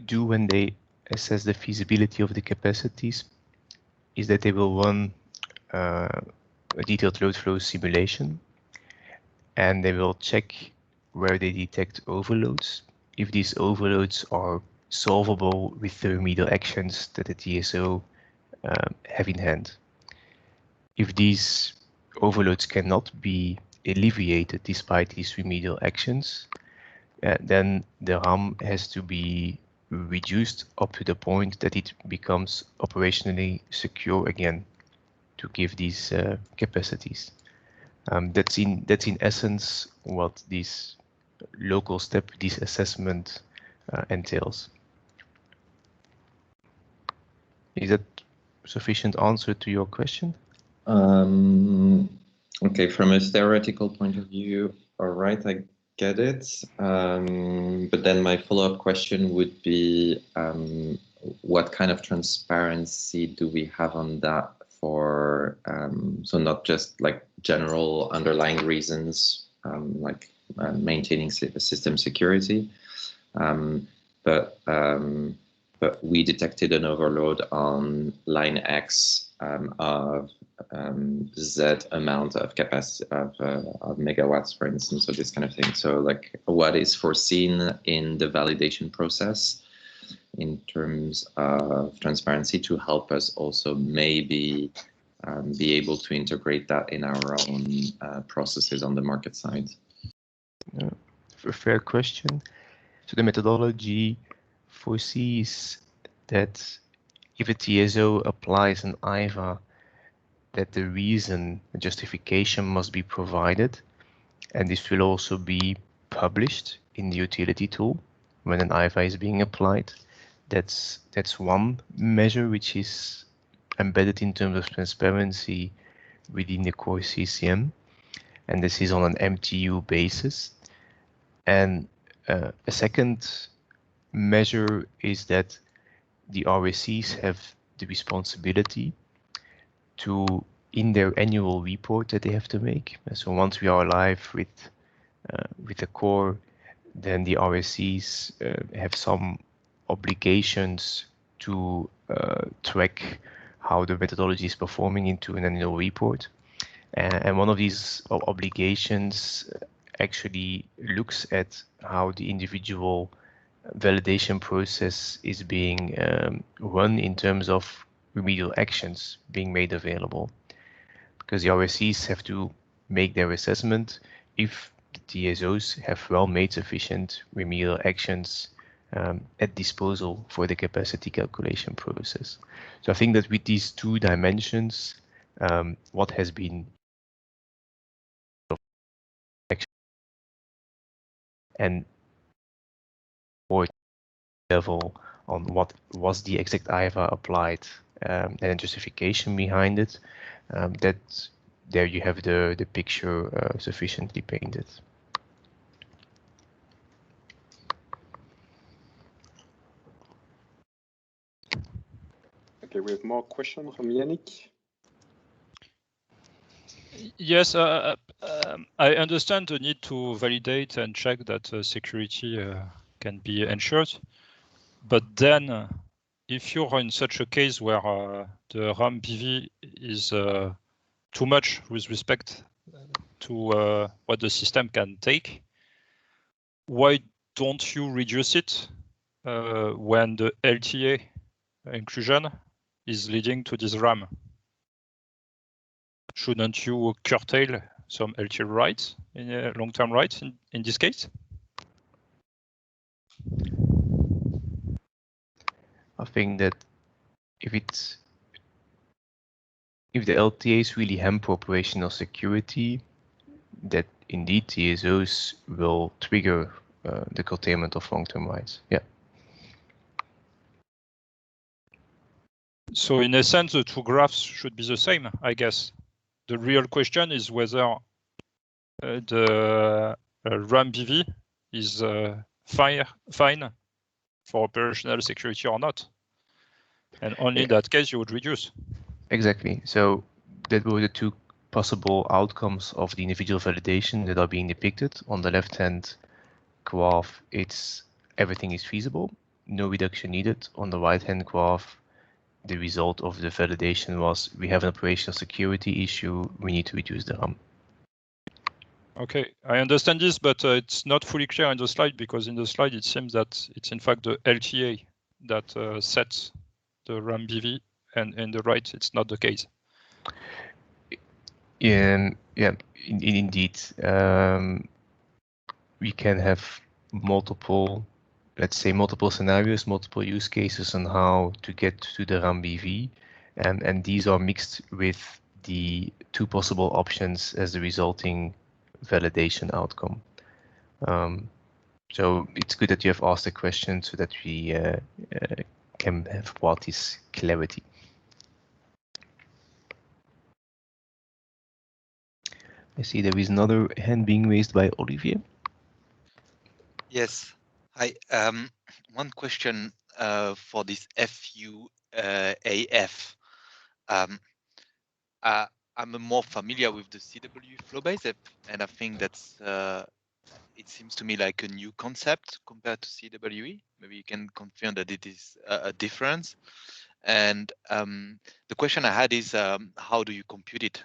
G: do when they assess the feasibility of the capacities is that they will run a detailed load flow simulation, and they will check where they detect overloads, if these overloads are solvable with the remedial actions that the TSO have in hand. If these overloads cannot be alleviated despite these remedial actions, then the RAM has to be reduced up to the point that it becomes operationally secure again to give these capacities. That's in essence what this local step, this assessment entails. Is that sufficient answer to your question?
E: Okay, from a theoretical point of view, all right, I get it. But then my follow-up question would be, what kind of transparency do we have on that for, so not just like general underlying reasons, like maintaining system security, but we detected an overload on line X of Z amount of capacity of megawatts, for instance, or this kind of thing. So, like, what is foreseen in the validation process in terms of transparency to help us also maybe be able to integrate that in our own processes on the market side?
G: A fair question. So the methodology foresees that if a TSO applies an IVA, that the reason, the justification must be provided, and this will also be published in the utility tool when an IVA is being applied. That's one measure which is embedded in terms of transparency within the core CCM, and this is on an MTU basis. And a second measure is that the RSCs have the responsibility to, in their annual report that they have to make. So once we are live with the core, then the RSCs have some obligations to track how the methodology is performing into an annual report. And one of these obligations actually looks at how the individual validation process is being run in terms of remedial actions being made available. Because the RSCs have to make their assessment if the TSOs have well made sufficient remedial actions at disposal for the capacity calculation process. So I think that with these two dimensions, what has been and for level on what was the exact IVA applied and a justification behind it, that there you have the picture sufficiently painted.
D: Okay, we have more questions from Yannick.
I: Yes, I understand the need to validate and check that security can be ensured. But then, if you're in such a case where the RAM PV is too much with respect to what the system can take, why don't you reduce it when the LTA inclusion is leading to this RAM? Shouldn't you curtail some LTA rights, in long-term rights in this case?
G: I think that if the LTAs really hamper operational security, that indeed TSOs will trigger the curtailment of long-term rights. Yeah.
I: So in essence, the two graphs should be the same, I guess. The real question is whether the RAM PV is fine for operational security or not. And only in that case you would reduce. Exactly.
G: So that were the two possible outcomes of the individual validation that are being depicted. On the left-hand graph, it's everything is feasible, no reduction needed. On the right-hand graph, the result of the validation was we have an operational security issue, we need to reduce the RAM.
I: Okay, I understand this, but it's not fully clear in the slide, because in the slide it seems that it's in fact the LTA that sets the RAM PV, and in the right it's not the case.
G: Yeah, indeed. We can have multiple, let's say, multiple scenarios, multiple use cases on how to get to the RAM PV, and these are mixed with the two possible options as the resulting validation outcome. So it's good that you have asked the question so that we can have brought this clarity. I see there is another hand being raised by Olivier.
L: Yes. Hi. One question for this FUAF. I'm more familiar with the CW flow-based app, and I think that's it seems to me like a new concept compared to CWE. Maybe you can confirm that it is a difference. And the question I had is, how do you compute it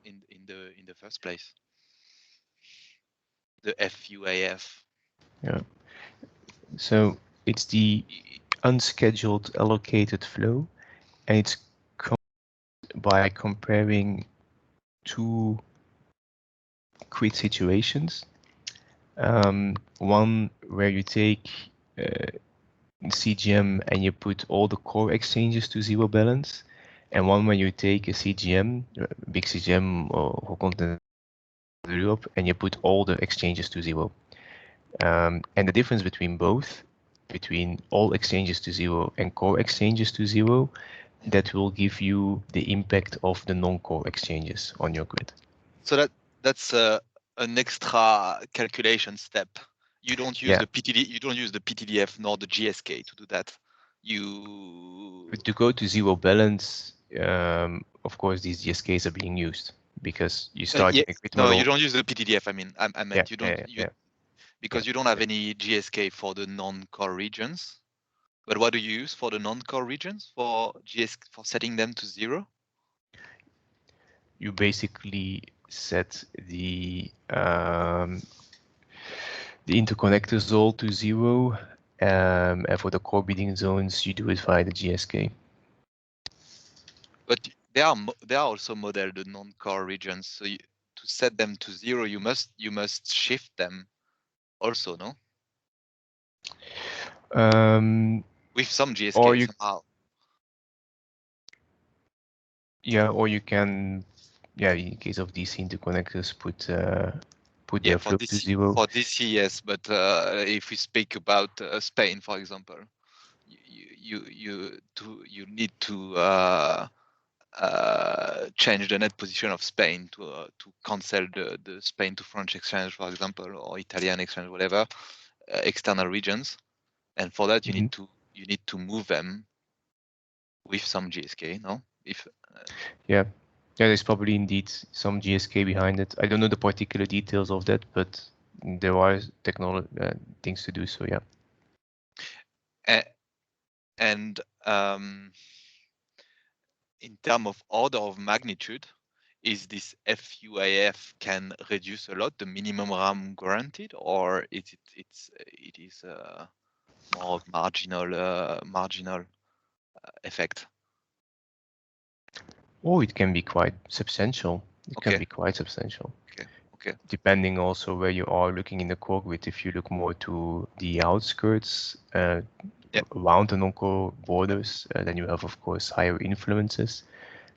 L: in the first place? The FUAF.
G: Yeah. So it's the unscheduled allocated flow, and it's by comparing two quit situations. One where you take the CGM and you put all the core exchanges to zero balance, and one where you take a CGM, big CGM or continental Europe, and you put all the exchanges to zero. And the difference between both, between all exchanges to zero and core exchanges to zero, that will give you the impact of the non-core exchanges on your grid.
L: So that's an extra calculation step. You don't use the PTD. You don't use the PTDF nor the GSK to do that.
G: To go to zero balance, of course, these GSKs are being used because you start.
L: No, you don't use the PTDF. I mean, I meant you don't. Because you don't have any GSK for the non-core regions. But what do you use for the non-core regions for setting them to zero?
G: You basically set the interconnectors all to zero, and for the core bidding zones, you do it via the GSK.
L: But they are also modeled the non-core regions. So to set them to zero, you must shift them also, no? With some GSK somehow.
G: Yeah, or you can, in case of DC interconnectors, put their flow to zero.
L: For DC, yes, but if we speak about Spain, for example, you need to change the net position of Spain to cancel the Spain to French exchange, for example, or Italian exchange, whatever, external regions, and for that you need to move them with some GSK, no?
G: Yeah, there's probably indeed some GSK behind it. I don't know the particular details of that, but there are technology things to do so. Yeah.
L: And in terms of order of magnitude, is this FUAF can reduce a lot the minimum RAM guaranteed, or it is more marginal effect?
G: Oh, it can be quite substantial. It can be quite substantial.
L: Okay.
G: Depending also where you are looking in the core grid. If you look more to the outskirts, around the non-core borders, then you have, of course, higher influences.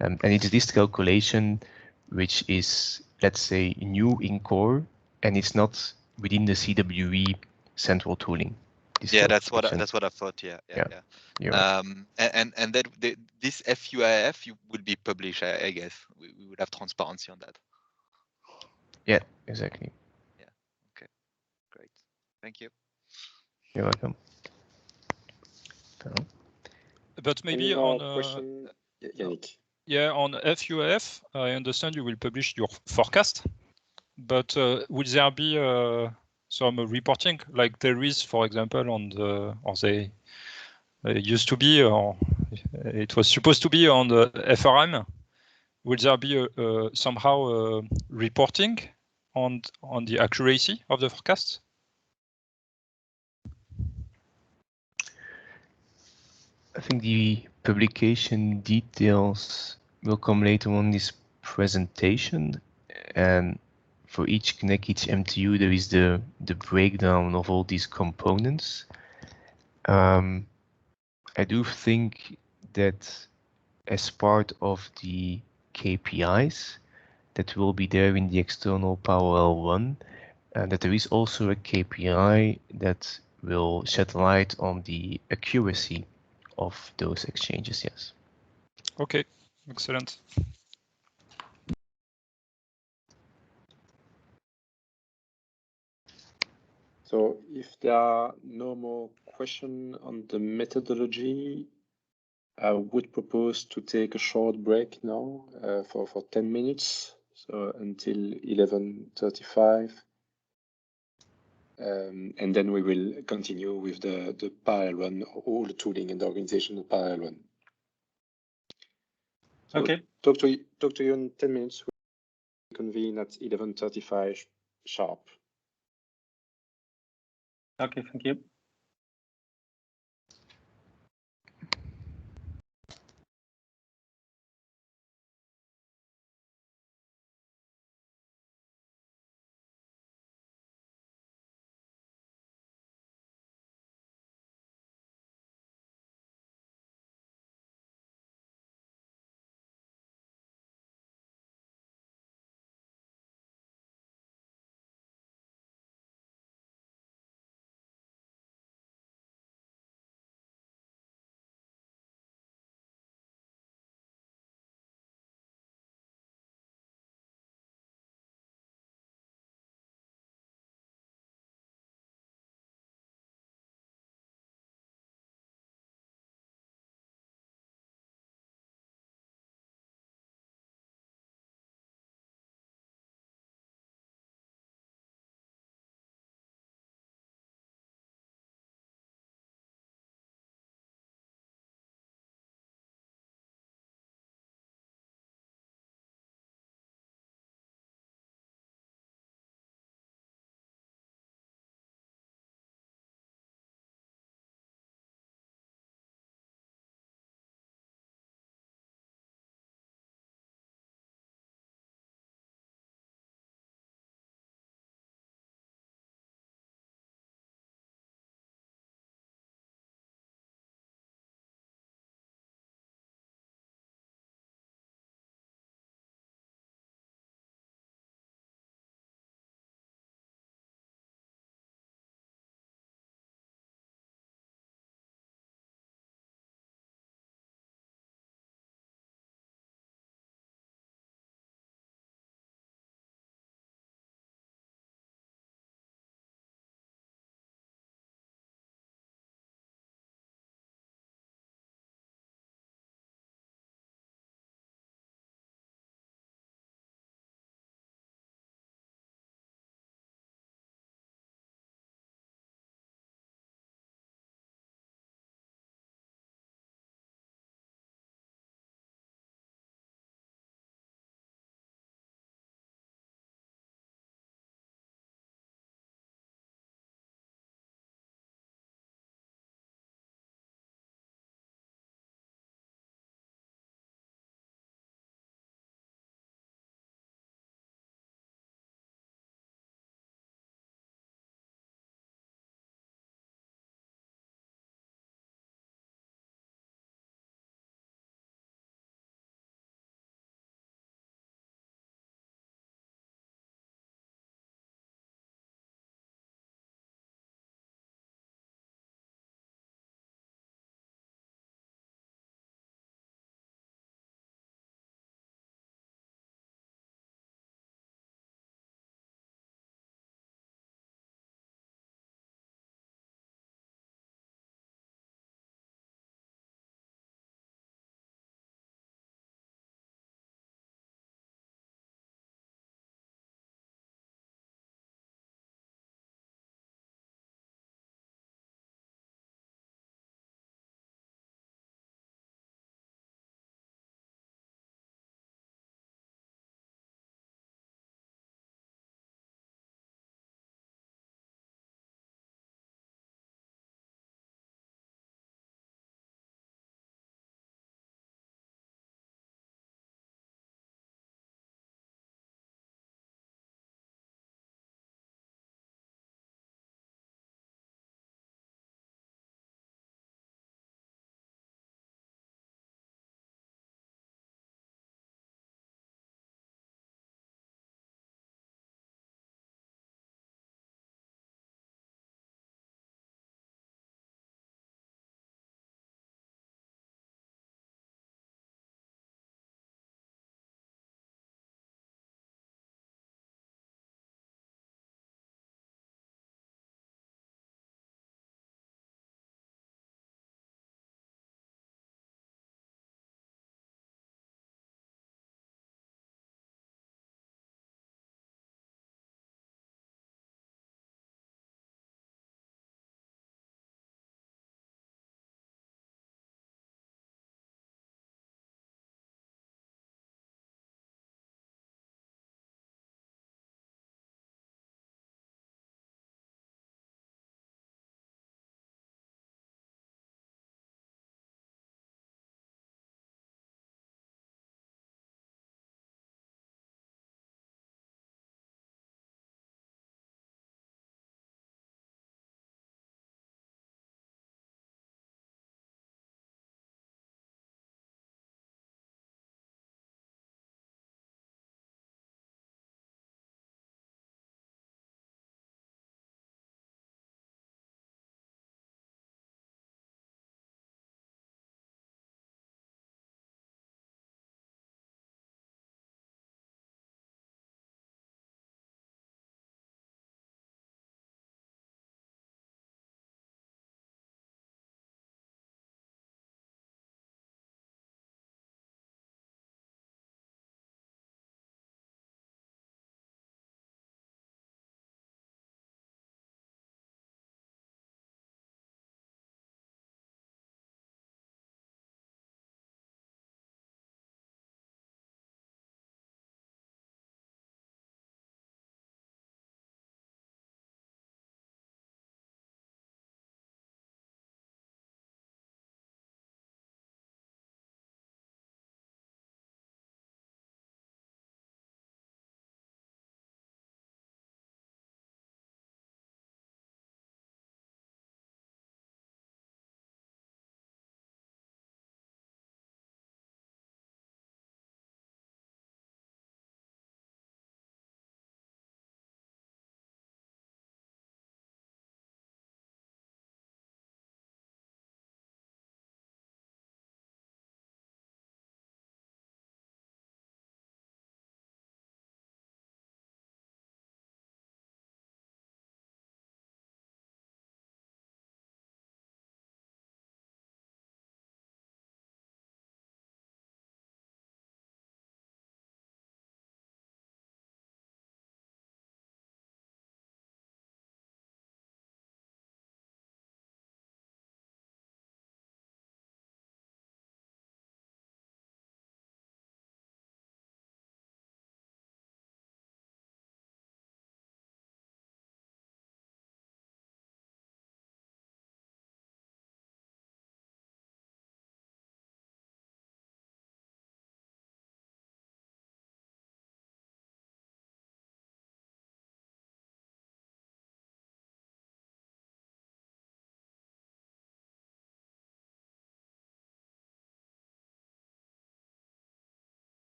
G: And it's this calculation which is, let's say, new in core, and it's not within the CWE central tooling.
L: That's what I thought. Yeah.
G: Right.
L: And that this FUAF will be published. I guess we would have transparency on that.
G: Yeah, exactly.
L: Yeah. Okay. Great. Thank you.
G: You're welcome.
I: But maybe on question,
D: Yannick.
I: Yeah, on FUAF, I understand you will publish your forecast, but will there be some reporting like there is, for example, on the, or they used to be, or it was supposed to be on the FRM? Will there be somehow reporting on the accuracy of the forecast?
G: I think the publication details will come later on this presentation, and for each ConnectEach, each MTU, there is the breakdown of all these components. I do think that as part of the KPIs that will be there in the external parallel one, that there is also a KPI that will shed light on the accuracy of those exchanges, yes.
I: Okay, excellent.
D: So if there are no more questions on the methodology, I would propose to take a short break now for 10 minutes, so until 11:35. And then we will continue with the parallel run, all the tooling and the organization of parallel run. So
B: okay.
D: Talk to you in 10 minutes. We convene at 11:35 sharp.
B: Okay, thank you.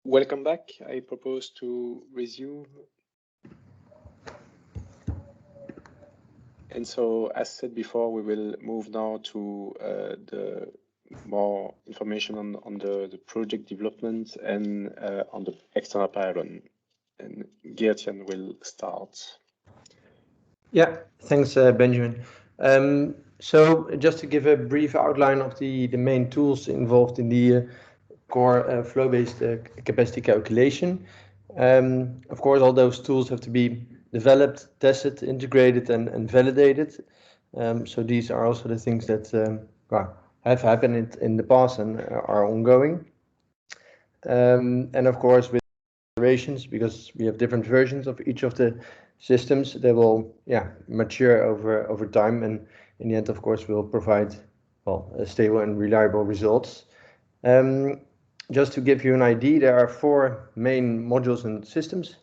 D: Welcome back. I propose to resume. And so, as said before, we will move now to the more information on the project development and on the external parallel. And Geert-Jan will start.
M: Yeah, thanks, Benjamin. So just to give a brief outline of the main tools involved in the core flow-based capacity calculation. Of course, all those tools have to be developed, tested, integrated, and validated. So these are also the things that have happened in the past and are ongoing. And of course, with iterations, because we have different versions of each of the systems, they will mature over time, and in the end, of course, will provide stable and reliable results. Just to give you an idea, there are 4 main modules and systems.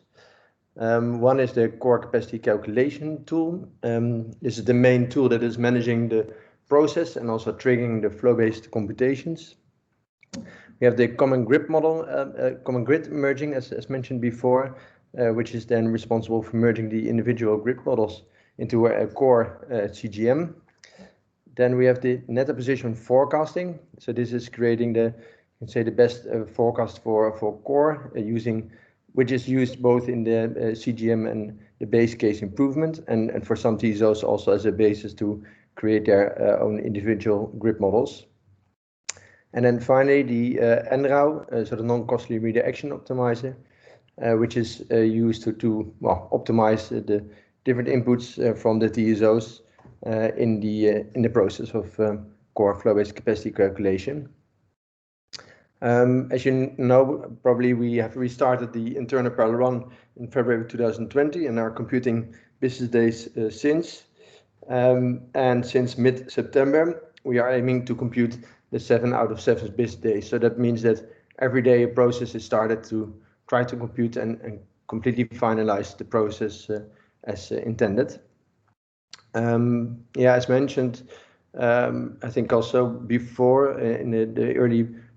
M: One is the core capacity calculation tool. This is the main tool that is managing the process and also triggering the flow-based computations. We have the common grid model, common grid merging, as mentioned before, which is then responsible for merging the individual grid models into a core CGM. Then we have the net position forecasting. So this is creating the best forecast for core, which is used both in the CGM and the base case improvement, and for some TSOs also as a basis to create their own individual grid models. And then finally, the NRAO, so the non-costly remedial action optimizer, which is used to optimize the different inputs from the TSOs in the process of core flow-based capacity calculation. As you know, probably we have restarted the internal parallel run in February 2020 and are computing business days since. And since mid-September, we are aiming to compute the 7 out of 7 business days. So that means that every day a process is started to try to compute and completely finalize the process as intended. As mentioned, I think also before in the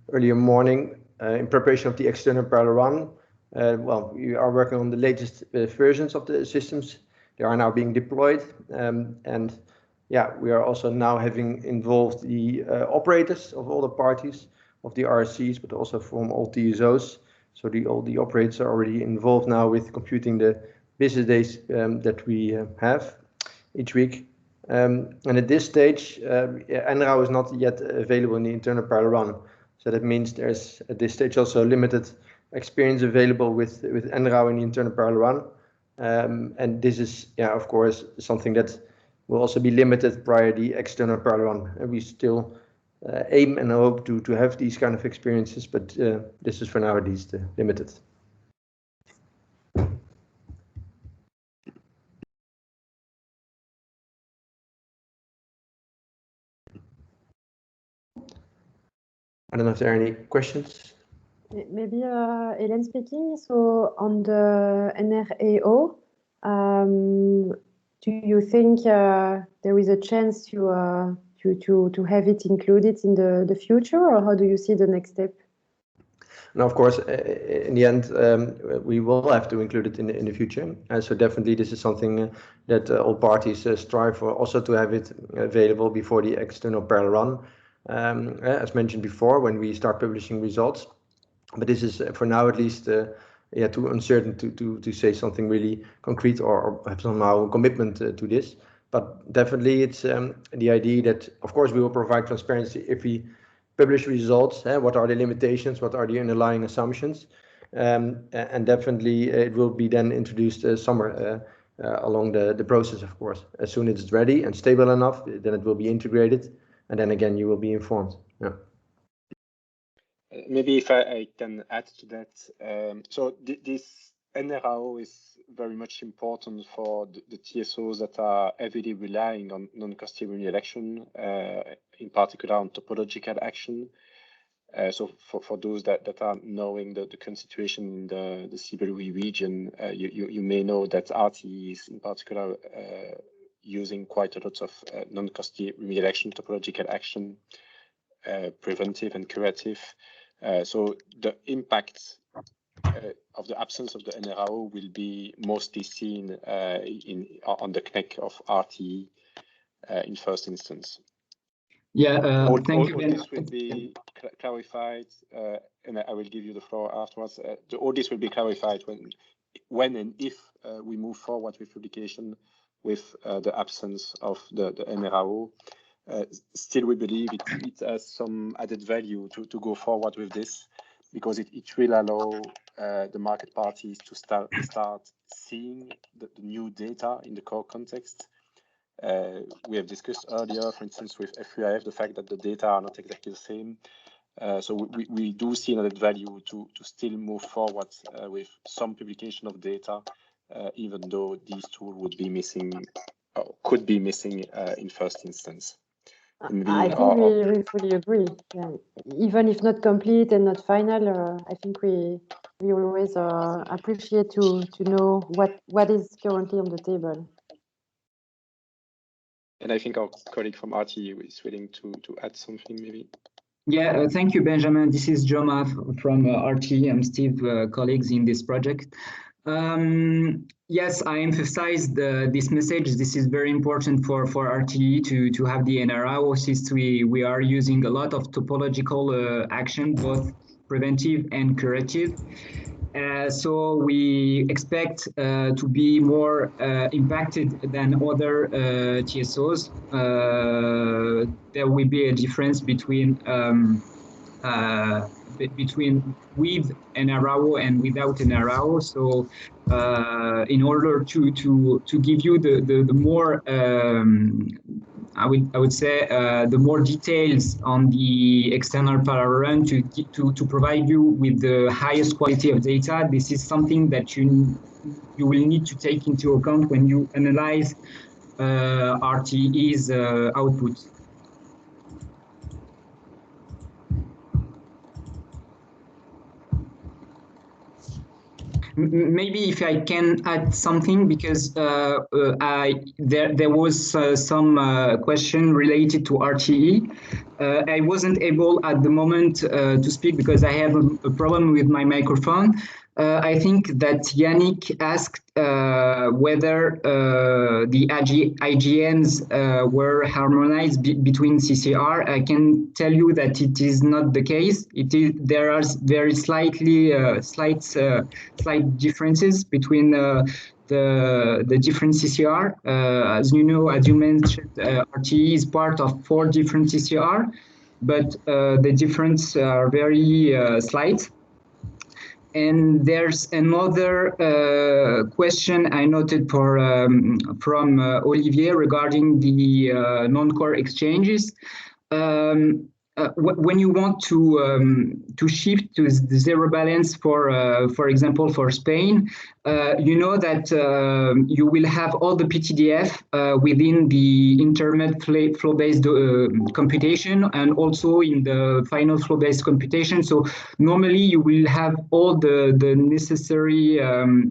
M: earlier morning, in preparation of the external parallel run, we are working on the latest versions of the systems. They are now being deployed, and we are also now having involved the operators of all the parties of the RSCs, but also from all TSOs. So all the operators are already involved now with computing the business days that we have each week. And at this stage, NRAO is not yet available in the internal parallel run. So that means there's at this stage also limited experience available with NRAO in the internal parallel run. And this is, of course, something that will also be limited prior to the external parallel run. And we still aim and hope to have these kind of experiences, but this is for now at least limited. I don't know if there are any questions.
A: Maybe Hélène speaking. So on the NRAO, do you think there is a chance to have it included in the future, or how do you see the next step?
M: Now, of course, in the end, we will have to include it in the future. So definitely this is something that all parties strive for, also to have it available before the external parallel run. As mentioned before, when we start publishing results. But this is, for now at least, too uncertain to say something really concrete or have somehow a commitment to this. But definitely it's the idea that, of course, we will provide transparency if we publish results. What are the limitations? What are the underlying assumptions? And definitely it will be then introduced somewhere along the process, of course. As soon as it's ready and stable enough, then it will be integrated. And then again, you will be informed. Yeah.
D: Maybe if I can add to that. So this NRAO is very much important for the TSOs that are heavily relying on non-costly remedial action, in particular on topological action. So for those that are knowing the current situation in the CWE region, you may know that RT is in particular using quite a lot of non-costly remedial action, topological action, preventive and curative. So the impact of the absence of the NRAO will be mostly seen on the CNEC of RTE in first instance.
N: Yeah,
D: all
N: thank you.
D: This will be clarified, and I will give you the floor afterwards. All this will be clarified when and if we move forward with publication with the absence of the NRAO. Still, we believe it has some added value to go forward with this, because it will allow the market parties to start seeing the new data in the core context. We have discussed earlier, for instance, with FUIF, the fact that the data are not exactly the same. So we do see an added value to still move forward with some publication of data, even though these tools would be missing, or could be missing in first instance.
A: I think we fully agree. Yeah. Even if not complete and not final, I think we always appreciate to know what is currently on the table.
D: And I think our colleague from RTE is willing to add something, maybe.
N: Yeah, thank you, Benjamin. This is Joma from RTE. I'm Steve, colleagues in this project. Yes, I emphasized this message. This is very important for RTE to have the NRAO, since we are using a lot of topological action, both preventive and curative. So we expect to be more impacted than other TSOs. There will be a difference between with NRAO and without NRAO. So in order to give you the more I would say the more details on the external parallel run to provide you with the highest quality of data. This is something that you will need to take into account when you analyze RTE's output. Maybe if I can add something, because there was some question related to RTE. I wasn't able at the moment to speak because I have a problem with my microphone. I think that Yannick asked whether the IGNs were harmonized between CCR. I can tell you that it is not the case. There are very slight differences between the different CCR. As you know, as you mentioned, RTE is part of 4 different CCR, but the differences are very slight. And there's another question I noted from Olivier regarding the non-core exchanges. When you want to shift to the zero balance, for example, for Spain, you know that you will have all the PTDF within the intermediate flow-based computation and also in the final flow-based computation. So normally you will have all the necessary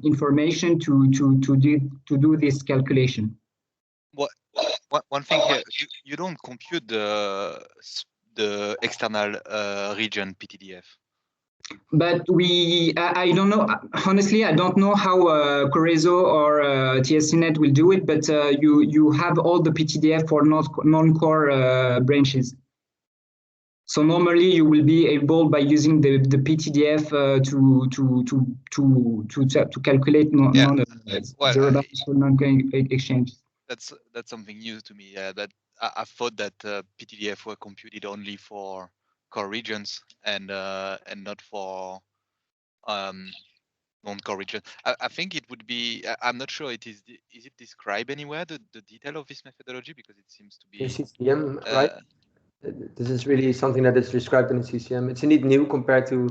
N: information to do this calculation.
L: One thing here, you don't compute the external region PTDF.
N: But I don't know, honestly, I don't know how Corezo or TSCnet will do it, but you have all the PTDF for non-core branches. So normally you will be able, by using the PTDF to calculate zero balance for non-core exchange.
L: That's something new to me. That I thought that PTDF were computed only for core regions and not for non-core region. I think it would be. I'm not sure it is. Is it described anywhere, the detail of this methodology? Because it seems to be.
M: In CCM, right? This is really something that is described in the CCM. It's indeed new compared to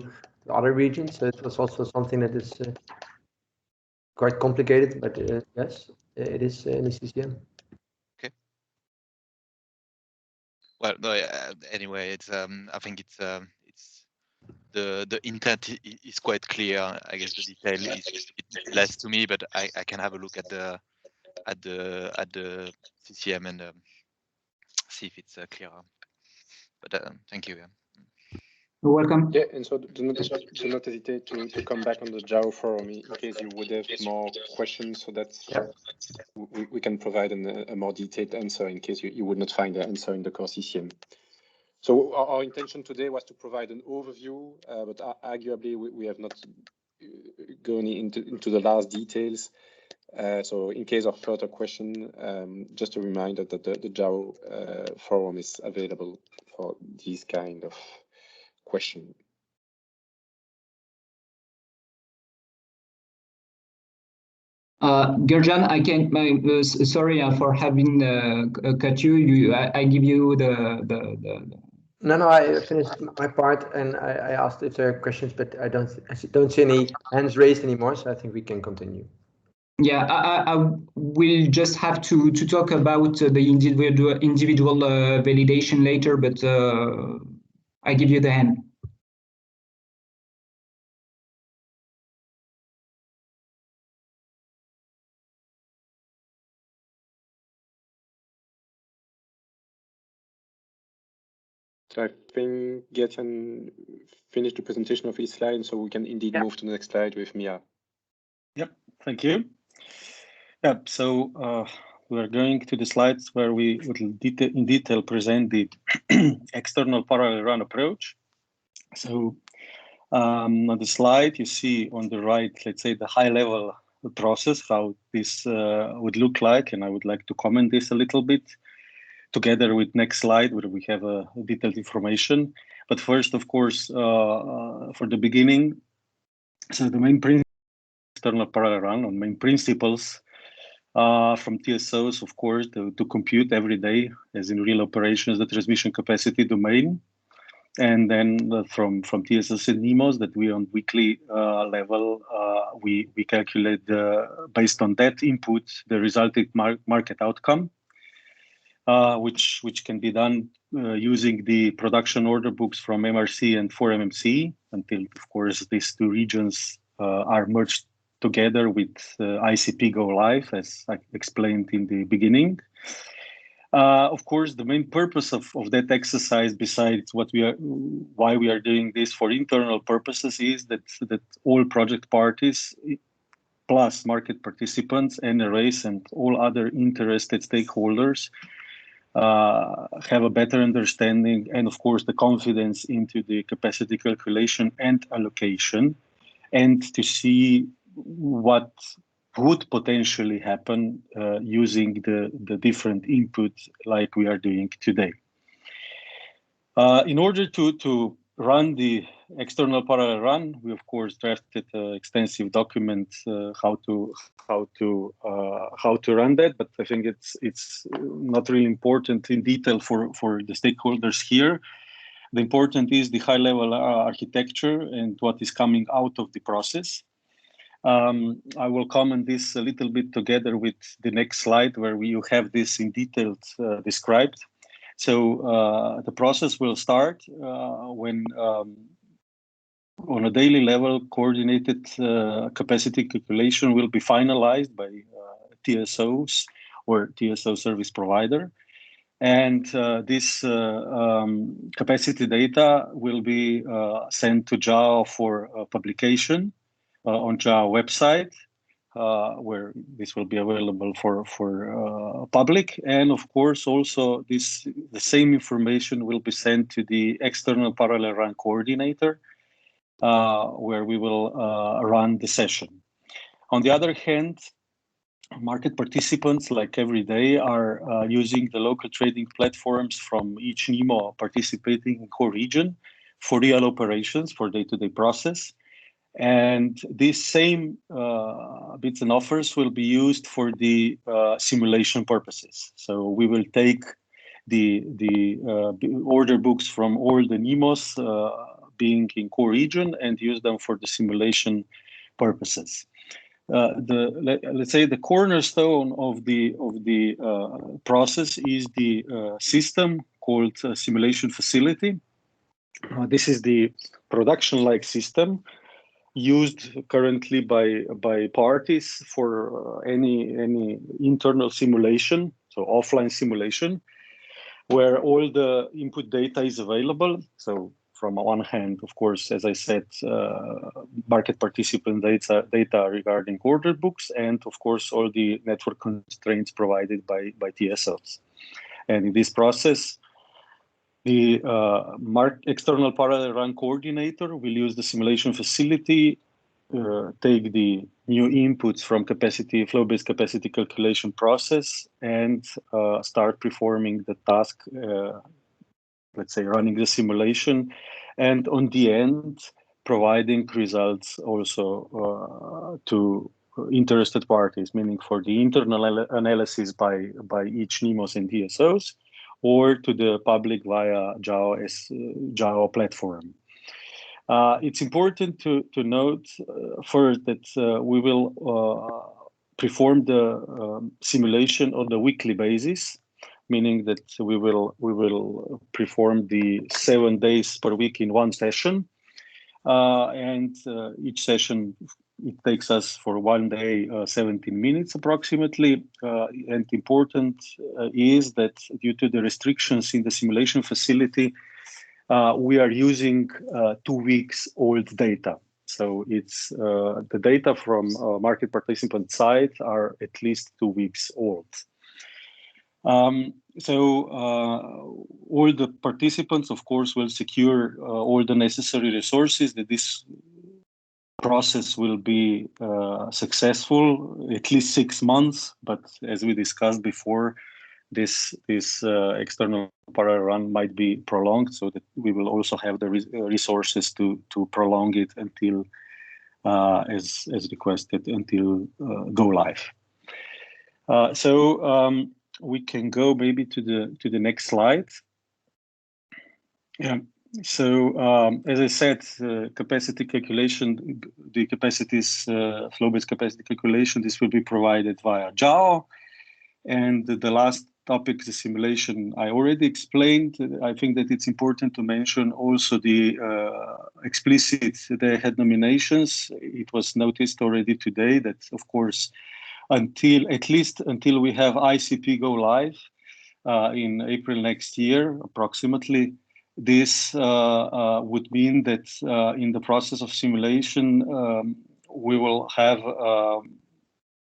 M: other regions. So it was also something that is quite complicated, but yes, it is in the CCM.
L: Okay. Well, no. Anyway, it's. I think it's the intent is quite clear. I guess the detail is less to me, but I can have a look at the CCM and see if it's clearer. But thank you. Yeah.
N: You're welcome.
D: Yeah, and so do not hesitate to come back on the JAO forum in case you would have more questions, so that we can provide a more detailed answer in case you would not find the answer in the core CCM. So our intention today was to provide an overview, but arguably we have not gone into the last details. So in case of further question, just a reminder that the JAO forum is available for these kind of question.
N: Gerjan, I can. Sorry for having cut you. I give you the.
M: No, I finished my part, and I asked if there are questions, but I don't see any hands raised anymore, so I think we can continue.
N: Yeah, I will just have to talk about the individual validation later, but I give you the hand.
D: I think Gerjan finished the presentation of his slide, so we can indeed move to the next slide with Mia.
B: Yep, thank you. Yep, so we're going to the slides where we will in detail present the external parallel run approach. So on the slide, you see on the right, let's say the high level process, how this would look like, and I would like to comment this a little bit together with next slide where we have a detailed information. But first, of course, for the beginning, so the main principle external parallel run on main principles from TSOs, of course, to compute every day, as in real operations, the transmission capacity domain. And then from TSOs and NEMOs that we on weekly level, we calculate based on that input, the resulting market outcome. Which can be done using the production order books from MRC and 4MMC until, of course, these two regions are merged together with ICP go live, as I explained in the beginning. Of course, the main purpose of that exercise, besides why we are doing this for internal purposes, is that all project parties plus market participants, NRAs, and all other interested stakeholders have a better understanding and, of course, the confidence into the capacity calculation and allocation, and to see what would potentially happen using the different inputs like we are doing today. In order to run the external parallel run, we of course drafted an extensive document how to run that. But I think it's not really important in detail for the stakeholders here. The important is the high-level architecture and what is coming out of the process. I will comment this a little bit together with the next slide, where you have this in detail described. So the process will start when on a daily level, coordinated capacity calculation will be finalized by TSOs or TSO service provider. And this capacity data will be sent to JAO for publication on JAO website, where this will be available for public. And of course, also the same information will be sent to the external parallel run coordinator, where we will run the session. On the other hand, market participants, like every day, are using the local trading platforms from each NEMO participating in core region for real operations, for day-to-day process. And these same bits and offers will be used for the simulation purposes. So we will take the order books from all the NEMOs being in core region and use them for the simulation purposes. Let's say the cornerstone of the process is the system called simulation facility. This is the production-like system used currently by parties for any internal simulation, so offline simulation, where all the input data is available. So from one hand, of course, as I said, market participant data regarding order books, and of course, all the network constraints provided by TSOs. And in this process, the external parallel run coordinator will use the simulation facility, take the new inputs from flow-based capacity calculation process, and start performing the task, let's say running the simulation, and on the end, providing results also to interested parties, meaning for the internal analysis by each NEMOS and TSOs, or to the public via JAO platform. It's important to note first that we will perform the simulation on a weekly basis, meaning that we will perform the 7 days per week in one session, and each session it takes us for 1 day 17 minutes approximately. And important is that due to the restrictions in the simulation facility, we are using 2 weeks old data. So it's the data from market participant side are at least 2 weeks old. All the participants, of course, will secure all the necessary resources that this process will be successful, at least 6 months. But as we discussed before, this external parallel run might be prolonged, so that we will also have the resources to prolong it until, as requested, until go live. We can go maybe to the next slide. Yeah. So as I said, capacity calculation, the capacities, flow-based capacity calculation, this will be provided via JAO. And the last topic, the simulation, I already explained. I think that it's important to mention also the explicit head nominations. It was noticed already today that, of course, at least until we have ICP go live in April next year, approximately, this would mean that in the process of simulation, we will have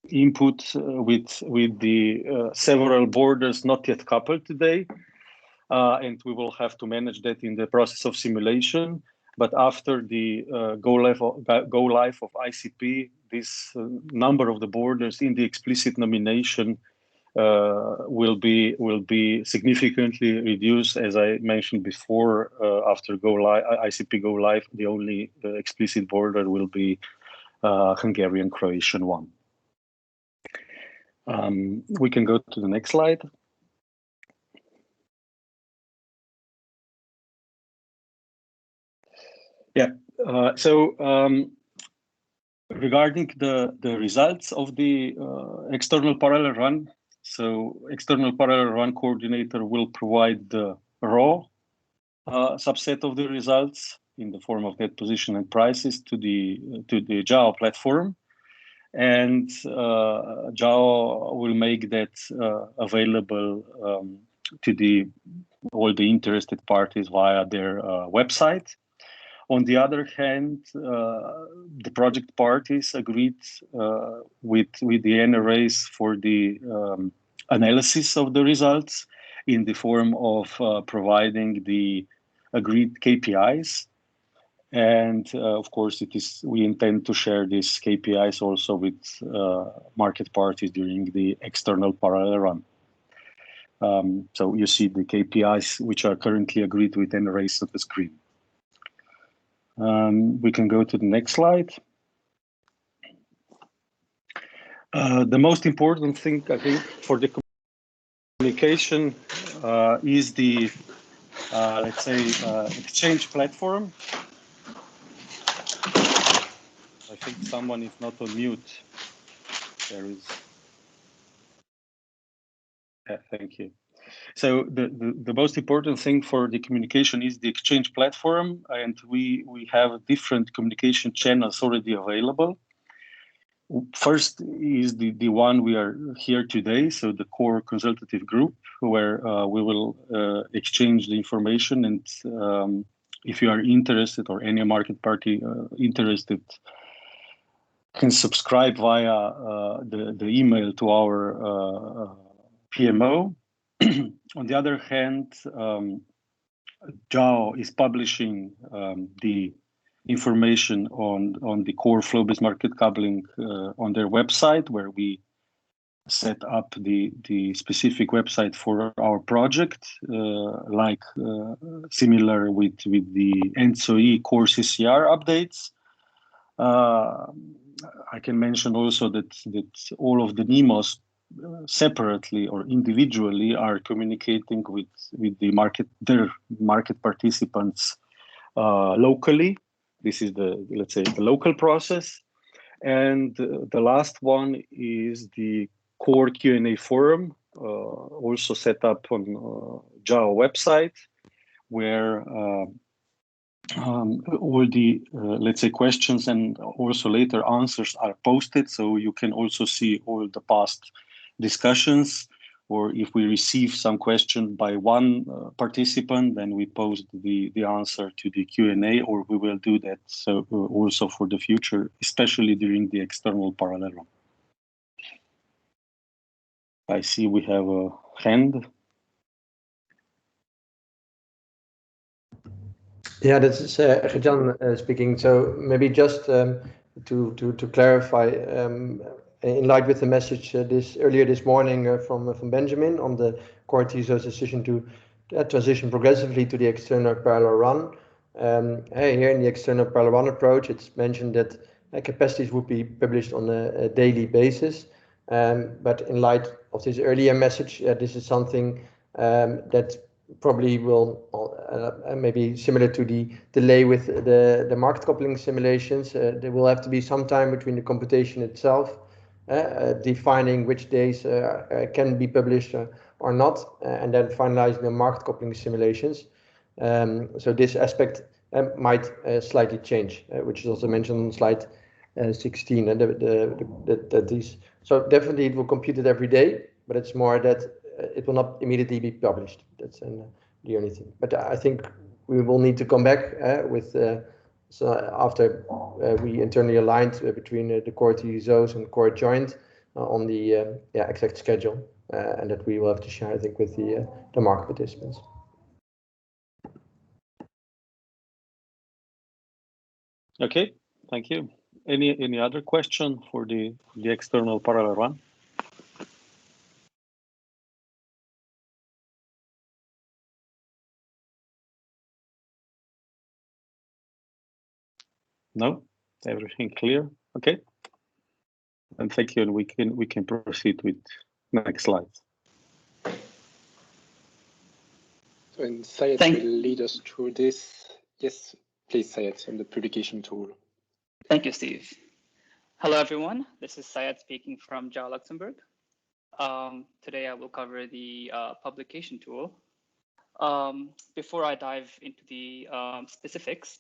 B: input with the several borders not yet coupled today, and we will have to manage that in the process of simulation. But after the go live of ICP, this number of the borders in the explicit nomination will be significantly reduced. As I mentioned before, after ICP go live, the only explicit border will be Hungarian Croatian one. We can go to the next slide. Yeah. Regarding the results of the external parallel run, so external parallel run coordinator will provide the raw subset of the results in the form of net position and prices to the JAO platform, and JAO will make that available to all the interested parties via their website. On the other hand, the project parties agreed with the NRAs for the analysis of the results in the form of providing the agreed KPIs. And of course, we intend to share these KPIs also with market parties during the external parallel run. So you see the KPIs which are currently agreed with NRAs on the screen. We can go to the next slide. The most important thing, I think, for the communication is the, let's say, exchange platform. I think someone is not on mute. There is. Yeah, thank you. So the most important thing for the communication is the exchange platform, and we have different communication channels already available. First is the one we are here today, so the core consultative group, where we will exchange the information and if you are interested, or any market party interested, can subscribe via the email to our PMO. On the other hand, JAO is publishing the information on the core flow-based market coupling on their website, where we set up the specific website for our project, like similar with the ENTSO-E core CCR updates. I can mention also that all of the NEMOs separately or individually are communicating with their market participants locally. This is let's say the local process. And the last one is the core Q&A forum, also set up on JAO website, where all the let's say questions and also later answers are posted, so you can also see all the past discussions. Or if we receive some question by one participant, then we post the answer to the Q&A, or we will do that so also for the future, especially during the external parallel run. I see we have a hand.
M: Yeah, this is Jan speaking. So maybe just to clarify, in light with the message earlier this morning from Benjamin on the core TSO's decision to transition progressively to the external parallel run. Here in the external parallel run approach, it's mentioned that capacities would be published on a daily basis. But in light of this earlier message, this is something that probably will maybe similar to the delay with the market coupling simulations. There will have to be some time between the computation itself, defining which days can be published or not, and then finalizing the market coupling simulations. So this aspect might slightly change, which is also mentioned on slide 16. And so definitely it will compute it every day, but it's more that it will not immediately be published. That's the only thing. But I think we will need to come back with so after we internally aligned between the core TSOs and core joint on the exact schedule, and that we will have to share, I think, with the market participants.
B: Okay, thank you. Any other question for the external parallel run? No, everything clear. Okay, and thank you. And we can proceed with next slides.
D: So, and Syed will lead us through this. Yes, please, Syed, on the publication tool.
O: Thank you, Steve. Hello, everyone. This is Syed speaking from JAO Luxembourg. Today, I will cover the publication tool. Before I dive into the specifics,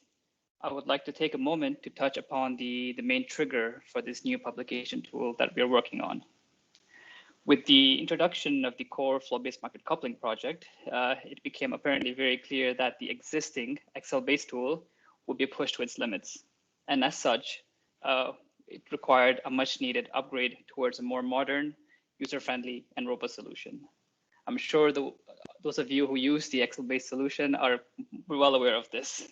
O: I would like to take a moment to touch upon the main trigger for this new publication tool that we're working on. With the introduction of the core flow-based market coupling project, it became apparently very clear that the existing Excel-based tool would be pushed to its limits. And as such, it required a much needed upgrade towards a more modern, user-friendly, and robust solution. I'm sure those of you who use the Excel-based solution are well aware of this.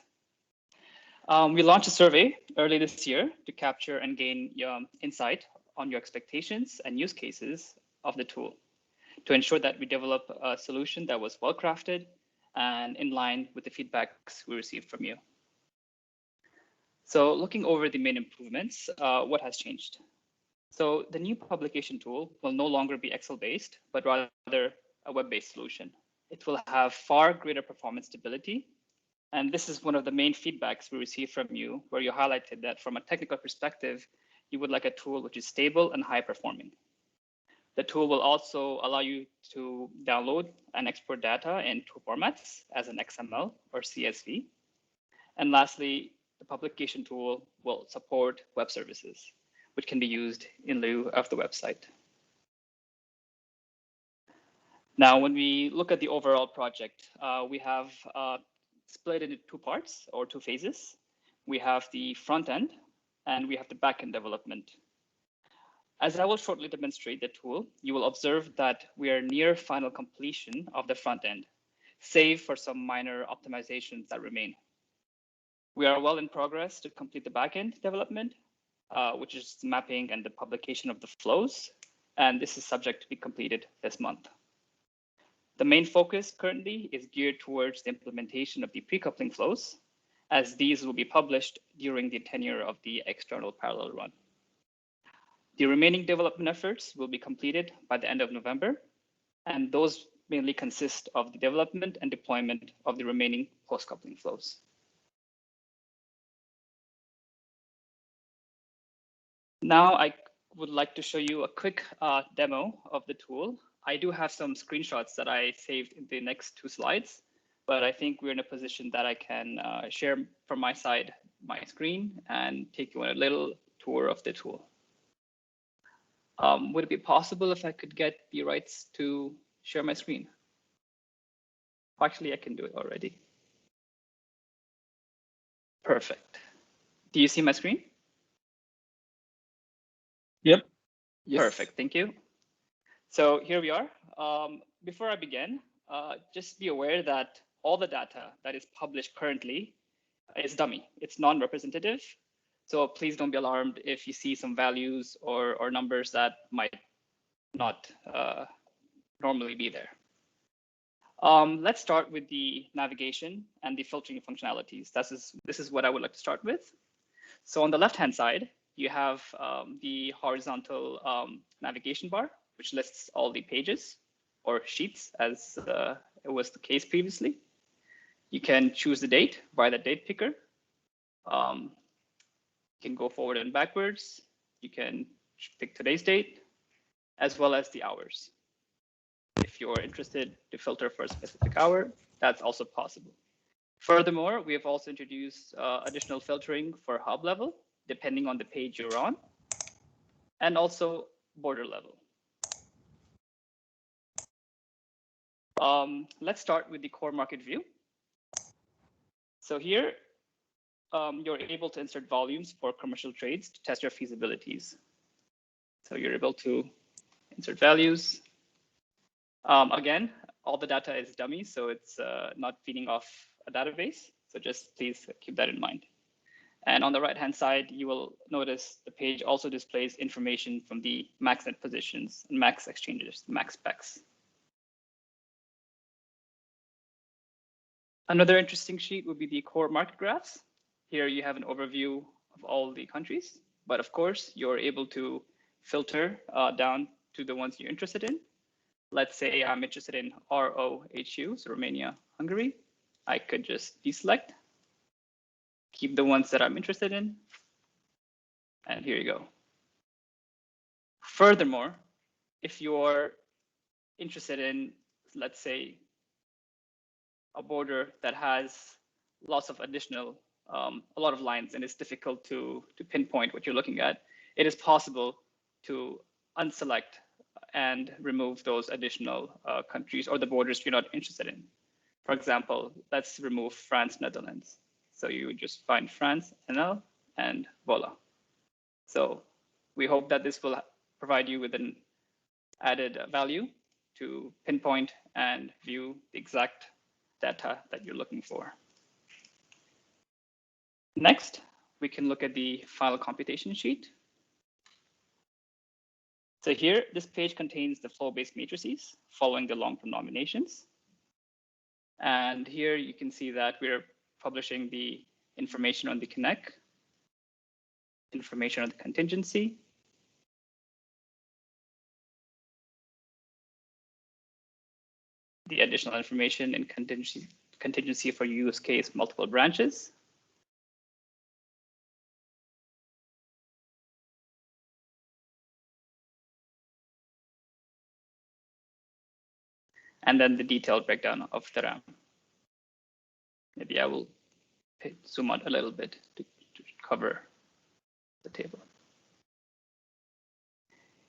O: We launched a survey early this year to capture and gain insight on your expectations and use cases of the tool to ensure that we develop a solution that was well crafted and in line with the feedbacks we received from you. So looking over the main improvements, what has changed? So the new publication tool will no longer be Excel-based, but rather a web-based solution. It will have far greater performance stability. And this is one of the main feedbacks we received from you, where you highlighted that from a technical perspective, you would like a tool which is stable and high performing. The tool will also allow you to download and export data in two formats, as an XML or CSV. And lastly, the publication tool will support web services, which can be used in lieu of the website. Now, when we look at the overall project, we have split into two parts or two phases. We have the front end and we have the back end development. As I will shortly demonstrate the tool, you will observe that we are near final completion of the front end, save for some minor optimizations that remain. We are well in progress to complete the backend development, which is mapping and the publication of the flows, and this is subject to be completed this month. The main focus currently is geared towards the implementation of the pre-coupling flows, as these will be published during the tenure of the external parallel run. The remaining development efforts will be completed by the end of November, and those mainly consist of the development and deployment of the remaining post-coupling flows. Now I would like to show you a quick demo of the tool. I do have some screenshots that I saved in the next two slides, but I think we're in a position that I can share from my side my screen and take you on a little tour of the tool. Would it be possible if I could get the rights to share my screen? Actually, I can do it already. Perfect. Do you see my screen?
B: Yep.
O: Yes. Perfect, thank you. So here we are. Before I begin, just be aware that all the data that is published currently is dummy. It's non-representative. So please don't be alarmed if you see some values or numbers that might not normally be there. Let's start with the navigation and the filtering functionalities. This is what I would like to start with. So on the left-hand side, you have the horizontal navigation bar, which lists all the pages or sheets as it was the case previously. You can choose the date by the date picker. You can go forward and backwards. You can pick today's date, as well as the hours. If you're interested to filter for a specific hour, that's also possible. Furthermore, we have also introduced additional filtering for hub level, depending on the page you're on, and also border level. Let's start with the core market view. So here, you're able to insert volumes for commercial trades to test your feasibilities. So you're able to insert values. Again, all the data is dummy, so it's not feeding off a database. So just please keep that in mind. And on the right-hand side, you will notice the page also displays information from the max net positions and max exchanges, max specs. Another interesting sheet would be the core market graphs. Here you have an overview of all the countries, but of course, you're able to filter down to the ones you're interested in. Let's say I'm interested in ROHU, so Romania, Hungary. I could just deselect, keep the ones that I'm interested in, and here you go. Furthermore, if you're interested in, let's say, a border that has lots of additional, a lot of lines, and it's difficult to pinpoint what you're looking at, it is possible to unselect and remove those additional countries or the borders you're not interested in. For example, let's remove France, Netherlands. So you would just find France, NL, and voila. So we hope that this will provide you with an added value to pinpoint and view the exact data that you're looking for. Next, we can look at the final computation sheet. So here, this page contains the flow-based matrices following the long-term nominations. And here you can see that we're publishing the information on the connect, information on the contingency, the additional information in contingency for use case multiple branches, and then the detailed breakdown of the RAM. Maybe I will zoom out a little bit to cover the table.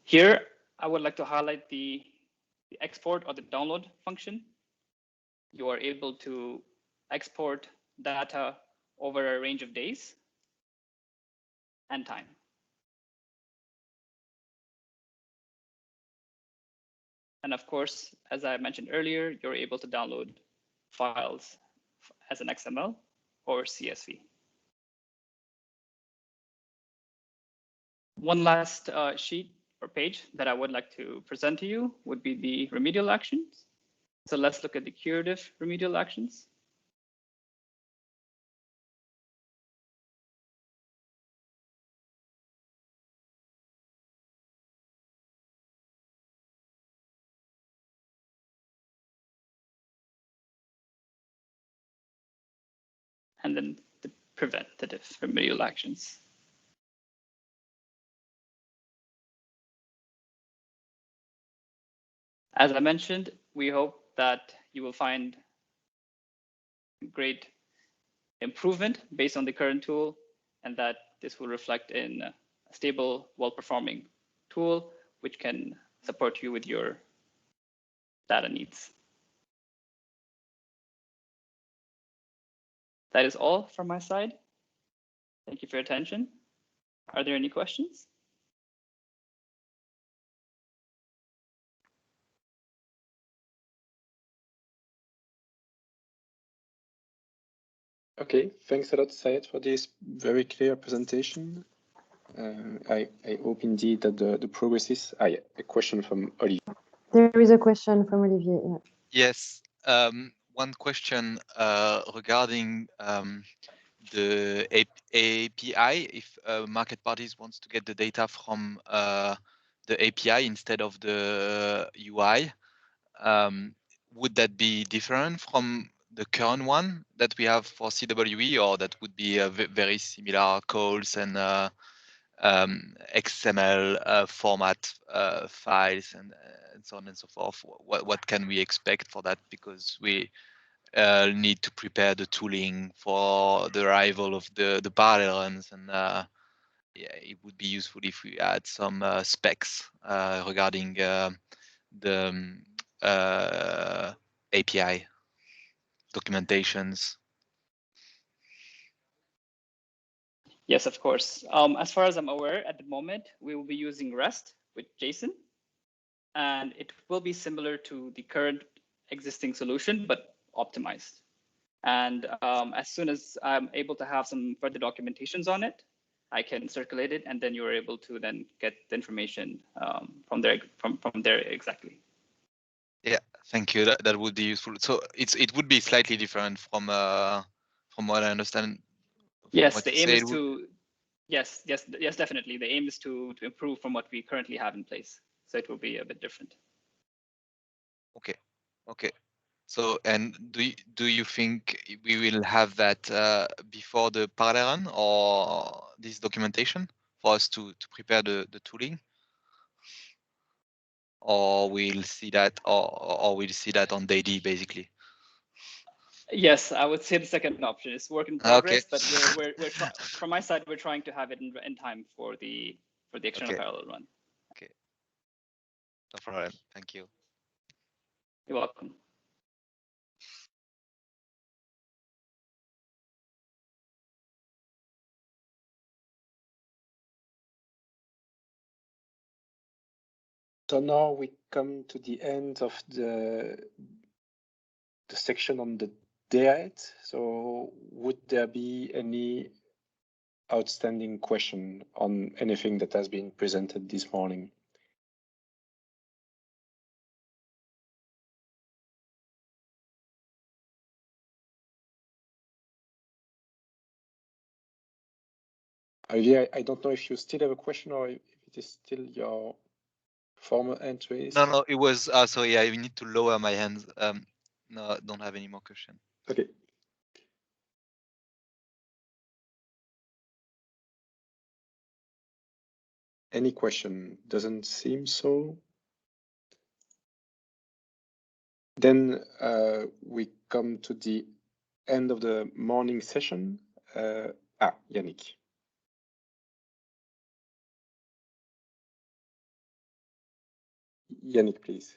O: Here, I would like to highlight the export or the download function. You are able to export data over a range of days and time. And of course, as I mentioned earlier, you're able to download files as an XML or CSV. One last sheet or page that I would like to present to you would be the remedial actions. So let's look at the curative remedial actions. And then the preventative remedial actions. As I mentioned, we hope that you will find great improvement based on the current tool, and that this will reflect in a stable, well-performing tool, which can support you with your data needs. That is all from my side. Thank you for your attention. Are there any questions?
D: Okay, thanks a lot, Syed, for this very clear presentation. I hope indeed that the progress is. Yeah, a question from Olivier.
A: There is a question from Olivier. Yeah.
L: Yes, one question regarding the API. If market parties wants to get the data from the API instead of the UI, would that be different from the current one that we have for CWE, or that would be a very similar calls and XML format files and so on and so forth? What can we expect for that? Because we need to prepare the tooling for the arrival of the parallels, and yeah, it would be useful if we add some specs regarding the API documentations.
O: Yes, of course. As far as I'm aware, at the moment, we will be using REST with JSON, and it will be similar to the current existing solution, but optimized. And as soon as I'm able to have some further documentations on it, I can circulate it, and then you're able to then get the information from there exactly.
L: Yeah, thank you. That would be useful. So it would be slightly different from what I understand.
O: Yes, the aim is to. Yes, definitely. The aim is to improve from what we currently have in place. So it will be a bit different.
L: Okay. So, and do you think we will have that before the parallel run, or this documentation for us to prepare the tooling? Or we'll see that, or we'll see that on daily, basically.
O: Yes, I would say the second option is work in progress, but we're from my side, we're trying to have it in time for the external parallel run.
L: Okay, no problem. Thank you.
O: You're welcome.
D: So now we come to the end of the section on the date. So would there be any outstanding question on anything that has been presented this morning? Olivier, I don't know if you still have a question or if it is still your former entries.
L: No, it was. So yeah, we need to lower my hands. No, I don't have any more questions.
D: Okay. Any question? Doesn't seem so. Then we come to the end of the morning session. Yannick. Yannick, please.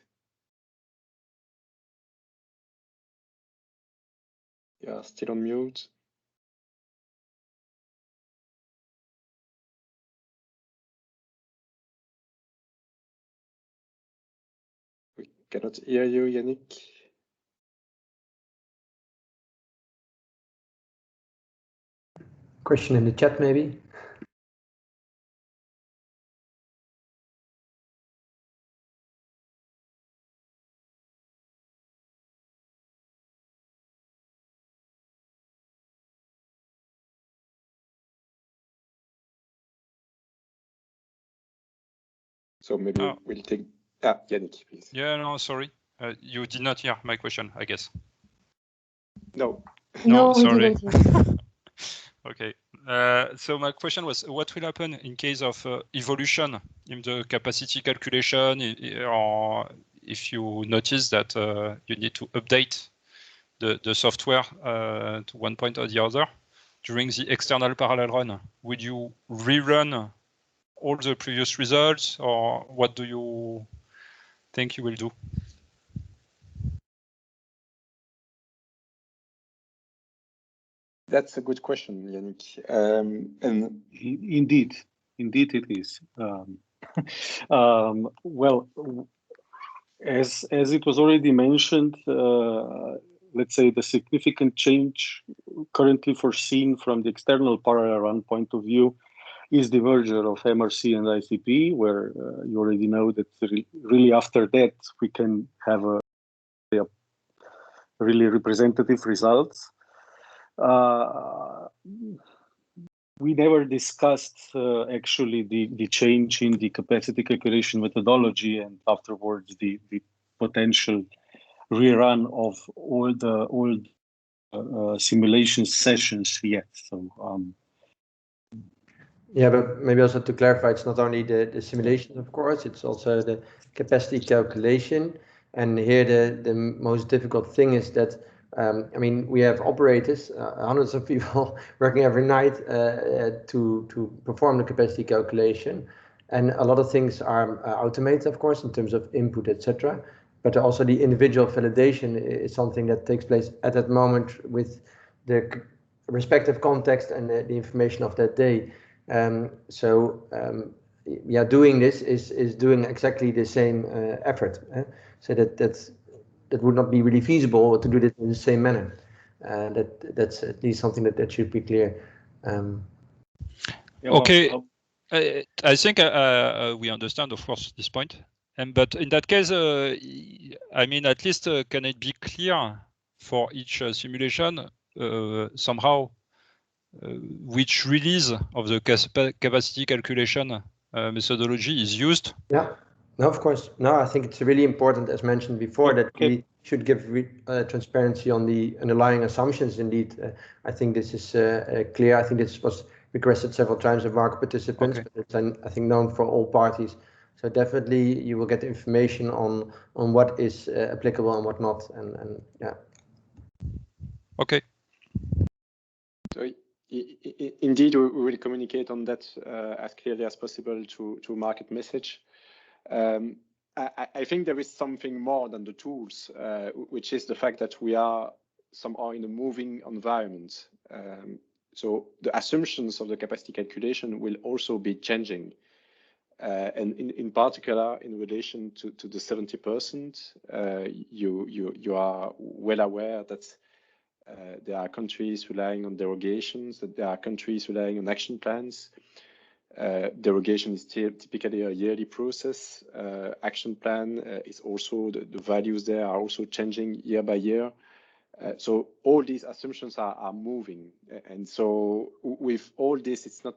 D: Yeah, still on mute. We cannot hear you, Yannick.
M: Question in the chat, maybe?
D: So maybe we'll take Yannick, please.
I: Yeah, no, sorry. You did not hear my question, I guess.
D: No.
A: No, we
I: sorry.
A: didn't hear.
I: Okay. So my question was, what will happen in case of evolution in the capacity calculation, or if you notice that you need to update the software to one point or the other during the external parallel run? Would you rerun all the previous results, or what do you think you will do?
D: That's a good question, Yannick. And
B: indeed it is. Well, as it was already mentioned, let's say the significant change currently foreseen from the external parallel run point of view is the merger of MRC and ICP, where you already know that really after that we can have a really representative results. We never discussed actually the change in the capacity calculation methodology and afterwards the potential rerun of all the old simulation sessions yet. So
M: yeah, but maybe also to clarify, it's not only the simulation, of course, it's also the capacity calculation. And here the most difficult thing is that I mean, we have operators, hundreds of people working every night to perform the capacity calculation. And a lot of things are automated, of course, in terms of input, etc. But also the individual validation is something that takes place at that moment with the respective context and the information of that day. Yeah, doing this is doing exactly the same effort. So that would not be really feasible to do this in the same manner. That's at least something that should be clear.
I: Okay, I think we understand, of course, this point. But in that case, I mean, at least can it be clear for each simulation somehow which release of the capacity calculation methodology is used?
M: Yeah. No, of course. No, I think it's really important, as mentioned before, that we should give transparency on the underlying assumptions. Indeed, I think this is clear. I think this was requested several times of market participants, but it's, I think, known for all parties. So definitely you will get information on what is applicable and what not. And yeah.
I: Okay.
D: So indeed, we will communicate on that as clearly as possible to market message. I think there is something more than the tools, which is the fact that we are somehow in a moving environment. So the assumptions of the capacity calculation will also be changing. And in particular, in relation to the 70%, you are well aware that there are countries relying on derogations, that there are countries relying on action plans. Derogation is typically a yearly process. Action plan is also, the values there are also changing year by year. So all these assumptions are moving. And so with all this, it's not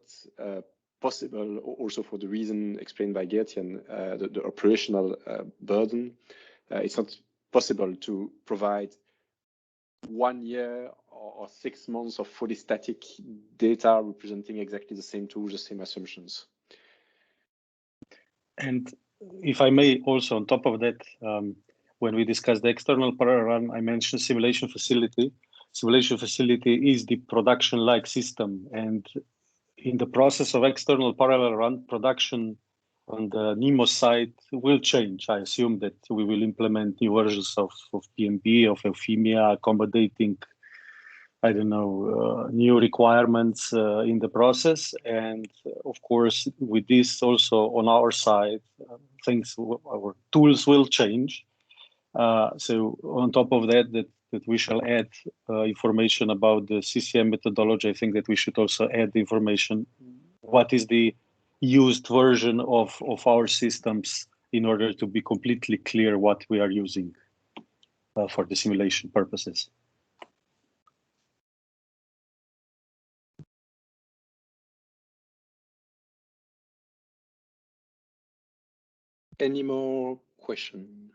D: possible, also for the reason explained by Gertjan, the operational burden. It's not possible to provide 1 year or 6 months of fully static data representing exactly the same tools, the same assumptions.
B: And if I may also, on top of that, when we discussed the external parallel run, I mentioned simulation facility. Simulation facility is the production-like system. And in the process of external parallel run, production on the NEMO side will change. I assume that we will implement new versions of PMP, of Euphemia, accommodating I don't know, new requirements in the process. And of course, with this also on our side, our tools will change. So on top of that we shall add information about the CCM methodology. I think that we should also add the information, what is the used version of our systems, in order to be completely clear what we are using for the simulation purposes.
D: Any more questions?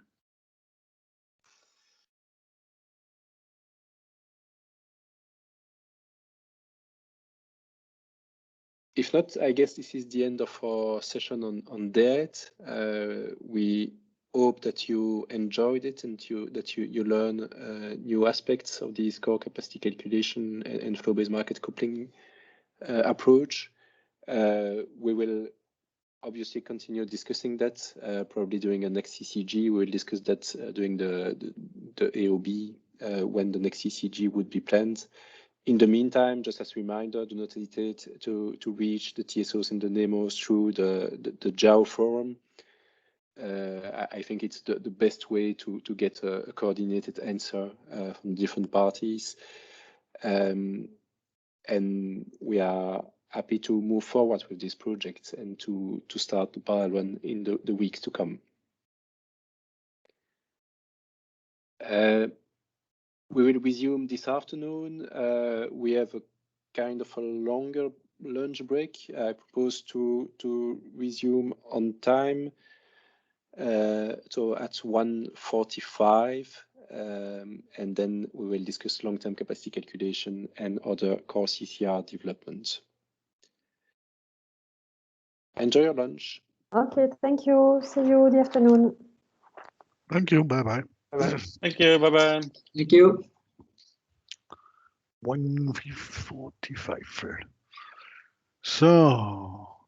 D: If not, I guess this is the end of our session on DARE. We hope that you enjoyed it and that you learn new aspects of this core capacity calculation and flow-based market coupling approach. We will obviously continue discussing that probably during the next CCG. We will discuss that during the AOB when the next CCG would be planned. In the meantime, just as a reminder, do not hesitate to reach the TSOs and the NEMOs through the JAO forum. I think it's the best way to get a coordinated answer from different parties. And we are happy to move forward with this project and to start the parallel run in the weeks to come. We will resume this afternoon. We have a kind of a longer lunch break. I propose to resume on time. So at 1:45, and then we will discuss long-term capacity calculation and other core CCR developments. Enjoy your lunch.
A: Okay, thank you. See you the afternoon.
P: Thank you. Bye-bye.
B: Bye-bye. Thank you. Bye-bye.
N: Thank you.
P: 1:45. So